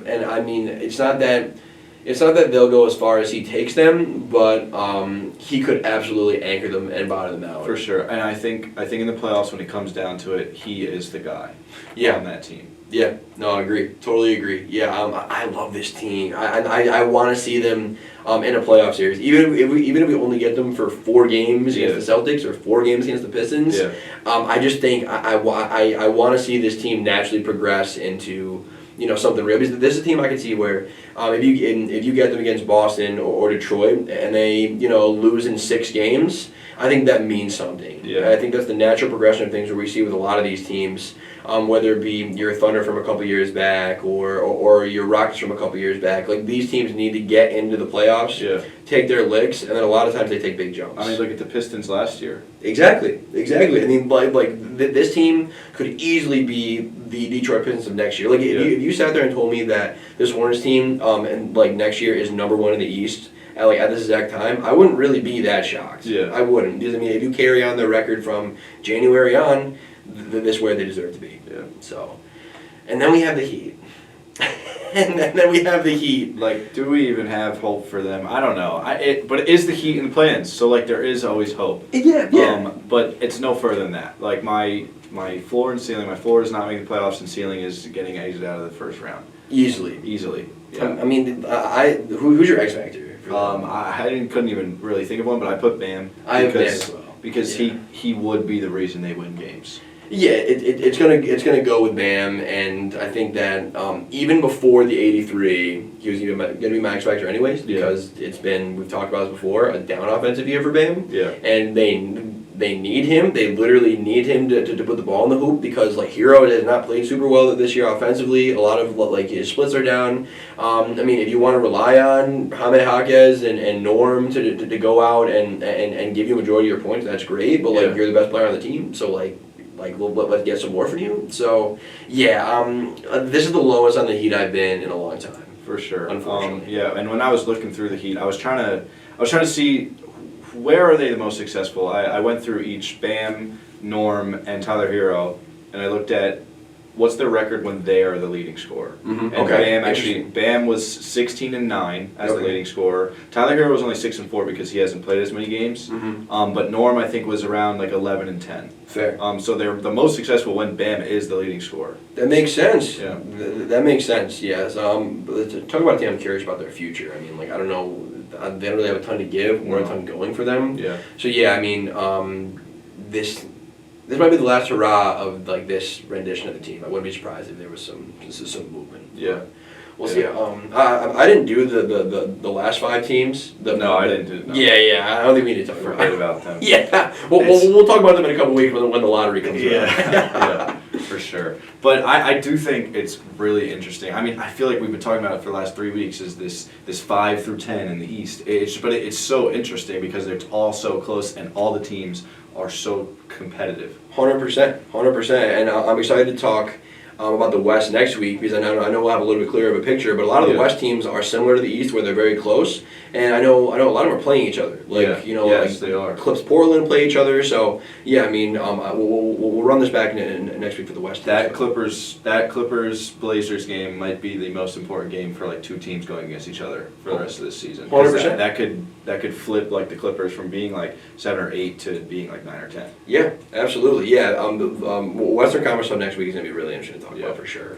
And I mean, it's not that they'll go as far as he takes them, but he could absolutely anchor them and bottom them out. For sure, and I think in the playoffs when it comes down to it, he is the guy on that team. Yeah, no, I agree. Totally agree. Yeah, I love this team. I want to see them in a playoff series. Even if we only get them for 4 games against the Celtics or 4 games against the Pistons, I just think I want to see this team naturally progress into something real. Because this is a team I can see where if you get them against Boston or Detroit and they lose in 6 games, I think that means something. Yeah. I think that's the natural progression of things where we see with a lot of these teams, whether it be your Thunder from a couple years back or your Rockets from a couple years back. Like, these teams need to get into the playoffs, take their licks, and then a lot of times they take big jumps. I mean, look at the Pistons last year. Exactly. I mean, this team could easily be the Detroit Pistons of next year. Like, if you sat there and told me that this Hornets team and next year is number 1 in the East at this exact time, I wouldn't really be that shocked. Yeah. I wouldn't. Because, I mean, if you carry on the record from January on, this is where they deserve to be. Yeah. So, and then we have the Heat. And then we have the Heat. Like, do we even have hope for them? I don't know. But it is the Heat in the plans, so there is always hope. Yeah. But it's no further than that. Like, my floor and ceiling. My floor is not making the playoffs, and ceiling is getting exited out of the first round. Easily. Yeah. I mean, who's your X factor? I couldn't even really think of one, but I put Bam. I have Bam as well. Because he would be the reason they win games. Yeah, it's gonna go with Bam, and I think that even before the 83, he was gonna be my X factor anyways, because it's been, we've talked about this before, a down offensive year for Bam. Yeah. And they need him. They literally need him to put the ball in the hoop, because Hero has not played super well this year offensively. A lot of his splits are down. I mean, if you want to rely on Jaime Jaquez and Norm to go out and give you a majority of your points, that's great. But you're the best player on the team, so let's get some more from you. So this is the lowest on the Heat I've been in a long time. For sure. Unfortunately. And when I was looking through the Heat, I was trying to see where are they the most successful. I went through each Bam, Norm, and Tyler Hero, and I looked at what's their record when they are the leading scorer. Mm-hmm. And Bam was 16-9 as the leading scorer. Tyler Hero was only 6-4 because he hasn't played as many games. Mm-hmm. But Norm, I think, was around 11-10. Fair. So they're the most successful when Bam is the leading scorer. That makes sense. Yeah. That makes sense. Yes. Talk about a team I'm curious about their future. I mean, I don't know. They don't really have a ton to give or a ton going for them. Yeah. So I mean, this might be the last hurrah of this rendition of the team. I wouldn't be surprised if there was some movement. Yeah. We'll see. I didn't do the last 5 teams. No, I didn't do it. No. Yeah. I don't think we need to talk Forget about them. Yeah. We'll talk about them in a couple weeks when the lottery comes around. Yeah, for sure. But I do think it's really interesting. I mean, I feel like we've been talking about it for the last 3 weeks, is this 5 through 10 in the East. But it's so interesting because it's all so close and all the teams are so competitive. 100%. And I'm excited to talk about the West next week, because I know we'll have a little bit clearer of a picture, but a lot of the West teams are similar to the East, where they're very close, and I know a lot of them are playing each other. Yes, they are. Clips Portland play each other, so I mean, we'll run this back next week for the West. That Clippers Blazers game might be the most important game for 2 teams going against each other for the rest of this season. 100%. That could flip the Clippers from being 7 or 8 to being 9 or 10. Yeah, absolutely. Yeah, Western Conference stuff next week is gonna be really interesting to talk about for sure.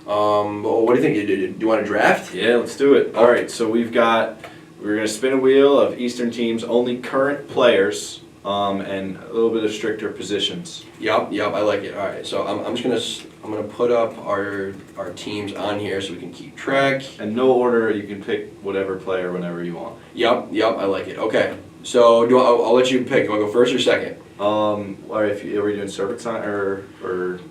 What do you think? Do you want to draft? Yeah, let's do it. All right, so we're gonna spin a wheel of Eastern teams, only current players, and a little bit of stricter positions. Yep, I like it. All right, so I'm gonna put up our teams on here so we can keep track. And no order, you can pick whatever player whenever you want. Yep, I like it. Okay, so I'll let you pick. Do I go first or second? All right, are we doing servant sign or?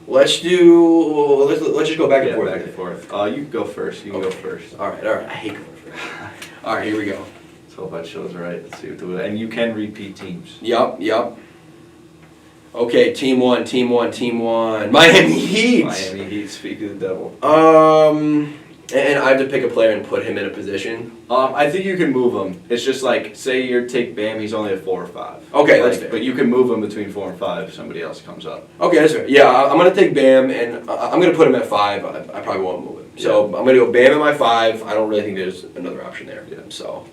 Let's just go back and forth. Back and forth. You can go first. Go first. All right. I hate going first. All right, here we go. Let's hope I chose right. Let's see what to do. And you can repeat teams. Yep. Okay, team one. Miami Heat. Miami Heat. Speak of the devil. And I have to pick a player and put him in a position. I think you can move him. It's just say you take Bam, he's only at 4 or 5. Okay, that's fair. But you can move him between 4 and 5 if somebody else comes up. Okay, that's fair. Yeah, I'm gonna take Bam and I'm gonna put him at 5. I probably won't move him. So I'm gonna go Bam at my 5. I don't really think there's another option there. Yeah. So,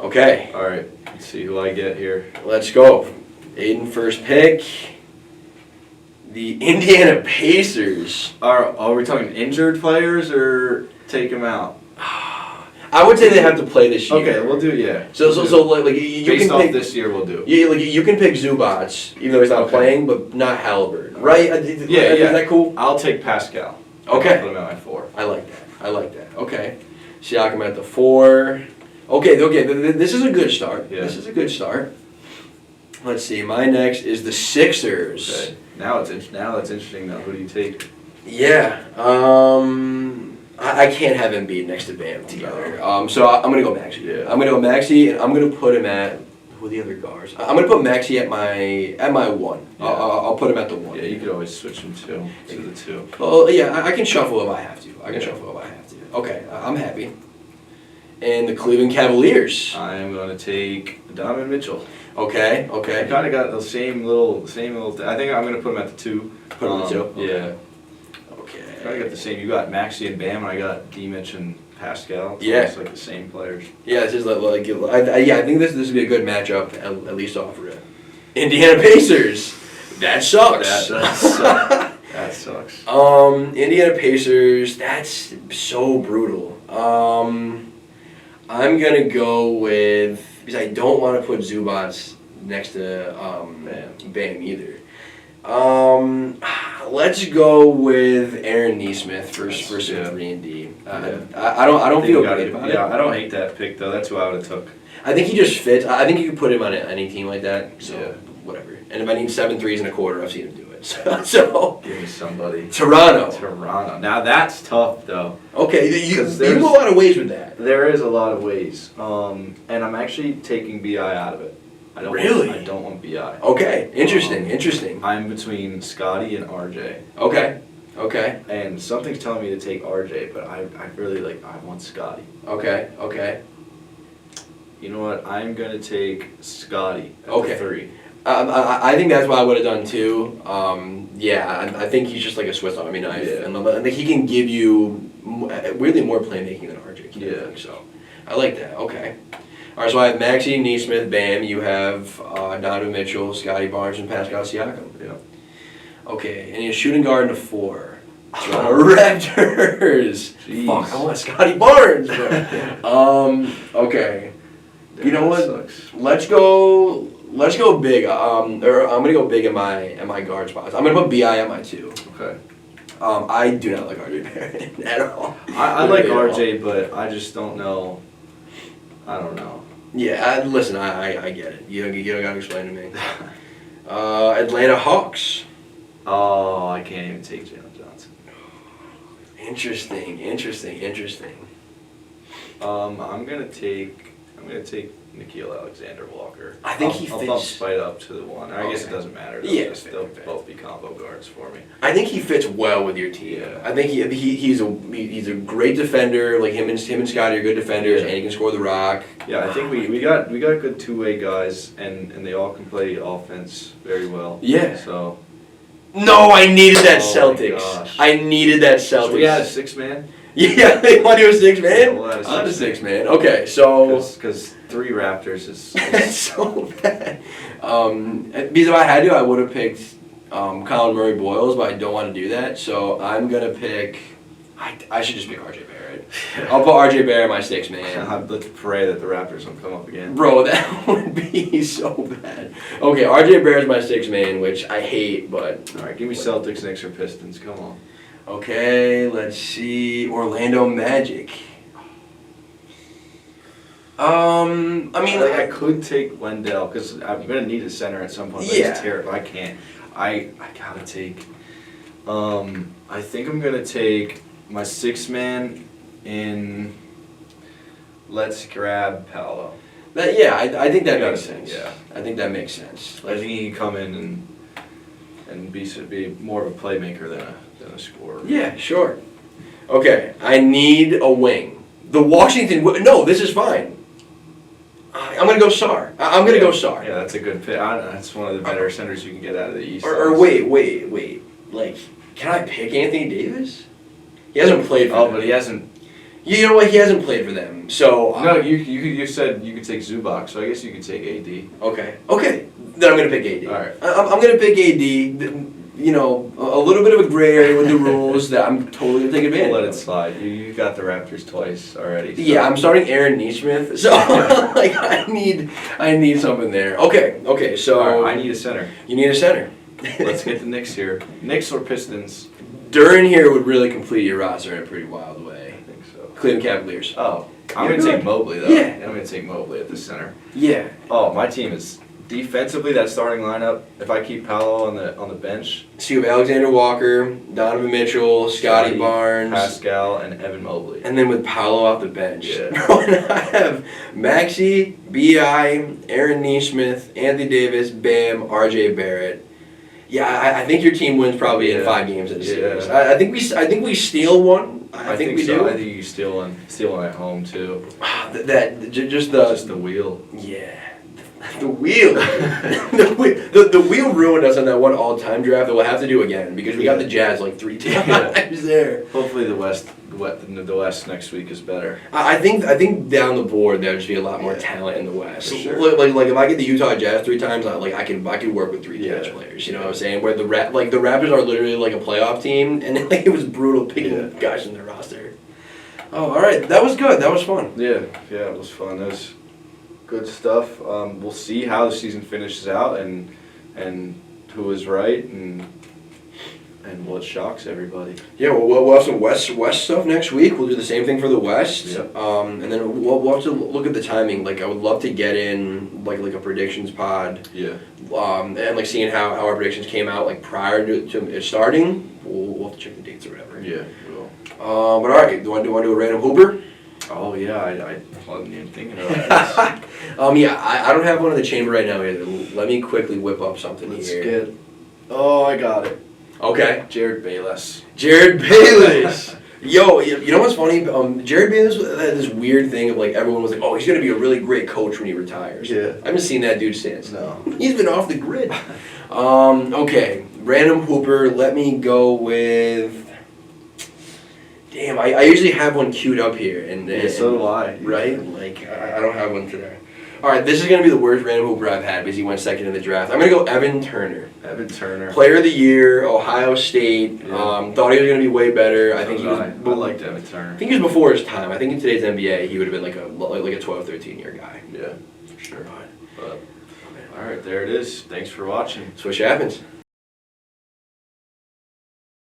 okay. All right. Let's see who I get here. Let's go. Aiden first pick. The Indiana Pacers. Are we talking injured players or take them out? I would say they have to play this year. Okay, we'll do So you based can off pick this year, we'll do. Yeah, you can pick Zubats, even though he's not playing, but not Halliburton, right? Yeah. Is that cool? I'll take Pascal. Okay. I'll put him at my 4. I like that. Okay. Siakam at the 4. Okay. This is a good start. Yeah. This is a good start. Let's see. My next is the Sixers. Okay. Now it's interesting though. Who do you take? Yeah. I can't have Embiid next to Bam together. So I'm gonna go Maxey. Yeah. I'm gonna go Maxey, and I'm gonna put him at who are the other guards? I'm gonna put Maxey at my 1. Yeah. I'll put him at the 1. Yeah, you could always switch him to the 2. Well, yeah, I can shuffle if I have to. Okay, I'm happy. And the Cleveland Cavaliers. I am going to take Donovan Mitchell. Okay. I kind of got the same little. I think I'm going to put him at the 2. Put him at the 2. Yeah. Okay. I got the same. You got Maxey and Bam, and I got D-Mitch and Pascal. So Yeah. It's like the same players. Yeah, this is I think this would be a good matchup at least off rip. Indiana Pacers. That sucks. That does suck. That sucks. Indiana Pacers. That's so brutal. I'm gonna go with, because I don't want to put Zubats next to Bam either. Let's go with Aaron Nesmith for some 3 and D. I don't feel great about it. Yeah, I don't hate that pick though. That's who I would have took. I think he just fits. I think you could put him on any team like that. So Yeah. whatever. And if I need 7 threes and a quarter, I've seen him do it. So Give me somebody. Toronto. Now that's tough though. Okay, you 'Cause go there's- a lot of ways with that. There is a lot of ways. And I'm actually taking BI out of it. Really? I don't want BI. Okay, interesting. I'm between Scotty and RJ. Okay. And something's telling me to take RJ, but I really I want Scotty. Okay. You know what? I'm gonna take Scotty at Okay. the 3. I think that's what I would have done too. I think he's just like a Swiss Army knife, Yeah. and I think he can give you really more playmaking than RJ can. Yeah. I think so. I like that. Okay. All right, so I have Maxey, Nesmith, Bam. You have Donovan Mitchell, Scotty Barnes, and Pascal Siakam. Yeah. Okay, and you're shooting guard in a 4. Toronto Raptors. Jeez. Fuck, I want Scotty Barnes. Okay. You know what? Sucks. Let's go big. I'm gonna go big in my guard spots. I'm gonna put Bi at my 2. Okay. I do not like RJ Barrett at all. I like Really at all. RJ, but I just don't know. I don't know. Yeah, listen, I get it. You don't gotta explain to me. Atlanta Hawks. Oh, I can't even take Jalen Johnson. Interesting. I'm gonna take Nikhil Alexander Walker. I think he I'll fits- bump Spite up to the 1. I guess it Okay. doesn't matter. Yeah, They'll fair. both be combo guards for me. I think he fits well with your team. Yeah. I think he's a great defender. Like him and Scotty are good defenders, Yeah. and he can score the rock. Yeah, I think we got good 2-way guys, and they all can play offense very well. Yeah. So. No, I needed that Oh my Celtics. gosh. I needed that Celtics. So we had a 6-man. Yeah, they want to do a 6-man? Yeah, we'll add a I'll add a 6-man. 6-man. Okay, so Because 3 Raptors is. that's so bad. Because if I had to, I would have picked Colin Murray Boyles, but I don't want to do that. So I'm gonna pick. I should just pick RJ Barrett. I'll put RJ Barrett my 6-man. Let's pray that the Raptors don't come up again. Bro, that would be so bad. Okay, RJ Barrett's my 6-man, which I hate, but. All right, give me Celtics, Knicks, or Pistons. Come on. Okay, let's see. Orlando Magic. I mean, I could take Wendell because I'm gonna need a center at some point. But Yeah. it's terrible. I can't. I gotta take. I think I'm gonna take my 6-man in. Let's grab Paolo. I think that Gotta makes think, sense. yeah. I think that makes sense. I think he can come in and be more of a playmaker than a scorer. Yeah, sure. Okay, I need a wing. The Washington. No, this is fine. I'm gonna go Sar. I'm gonna go Sar. Yeah, that's a good pick. That's one of the better centers you can get out of the East. Or wait. Like, can I pick Anthony Davis? He hasn't played for them. Oh, but he hasn't. You know what? He hasn't played for them. So No, you said you could take Zubac, so I guess you could take AD. Okay. Then I'm gonna pick AD. All right. I'm gonna pick AD. You know, a little bit of a gray area with the rules that I'm totally gonna take advantage Let of. it slide. You got the Raptors twice already. So. Yeah, I'm starting Aaron Nesmith, so like I need something there. Okay, so All right, I need a center. you need a center. Let's get the Knicks here. Knicks or Pistons? Durin here would really complete your roster in a pretty wild way. I think so. Cleveland Cavaliers. Oh, I'm You're going to good. take Mobley, though. Yeah. I'm going to take Mobley at the center. Yeah. Oh, my team is defensively, that starting lineup, if I keep Paolo on the bench, So you have Alexander Walker, Donovan Mitchell, Scotty Barnes, Pascal, and Evan Mobley. and then with Paolo off the bench. Yeah. Bro, and I have Maxey, B.I., Aaron Neesmith, Anthony Davis, Bam, R.J. Barrett. Yeah, I think your team wins probably in 5 games in the series. Yeah. I think we steal one. I think we so. do. I think you steal one at home, too. Just The wheel. Yeah. The wheel. the wheel ruined us on that one all-time draft that we'll have to do again because we got the Jazz like 3 times there. Hopefully the West next week is better. I think down the board there'll just be a lot more talent in the West. For sure. Like if I get the Utah Jazz 3 times, I can work with 3 bench players. You know what I'm saying? Where the Raptors are literally like a playoff team, and like, it was brutal picking guys in their roster. Oh, all right, that was good. That was fun. Yeah, it was fun. That was good stuff. We'll see how the season finishes out and who is right and what shocks everybody. Yeah, we'll have some West stuff next week. We'll do the same thing for the West. Yep. And then we'll have to look at the timing. Like I would love to get in like a predictions pod. Yeah. And like seeing how our predictions came out like prior to it starting. We'll have to check the dates or whatever. Yeah, we will. But all right, do you want to do a random hooper? Oh yeah, I wasn't even thinking about this. I don't have one in the chamber right now either. Let me quickly whip up something here. Oh, I got it. Okay. Jared Bayless. Jared Bayless. Yo, you know what's funny? Jared Bayless had this weird thing of like everyone was like, oh, he's gonna be a really great coach when he retires. Yeah. I haven't seen that dude since. No. He's been off the grid. Okay, random hooper. Let me go with. Damn, I usually have one queued up here, and So do I. right? Like I don't have one today. All right, this is gonna be the worst random hooper I've had because he went second in the draft. I'm gonna go Evan Turner. Evan Turner. Player of the Year, Ohio State. Yeah. Thought he was gonna be way better. I think he was. I liked Evan Turner. I think he was before his time. I think in today's NBA he would have been like a 12, 13 year guy. Yeah, for sure. But all right, there it is. Thanks for watching. Swish Happens.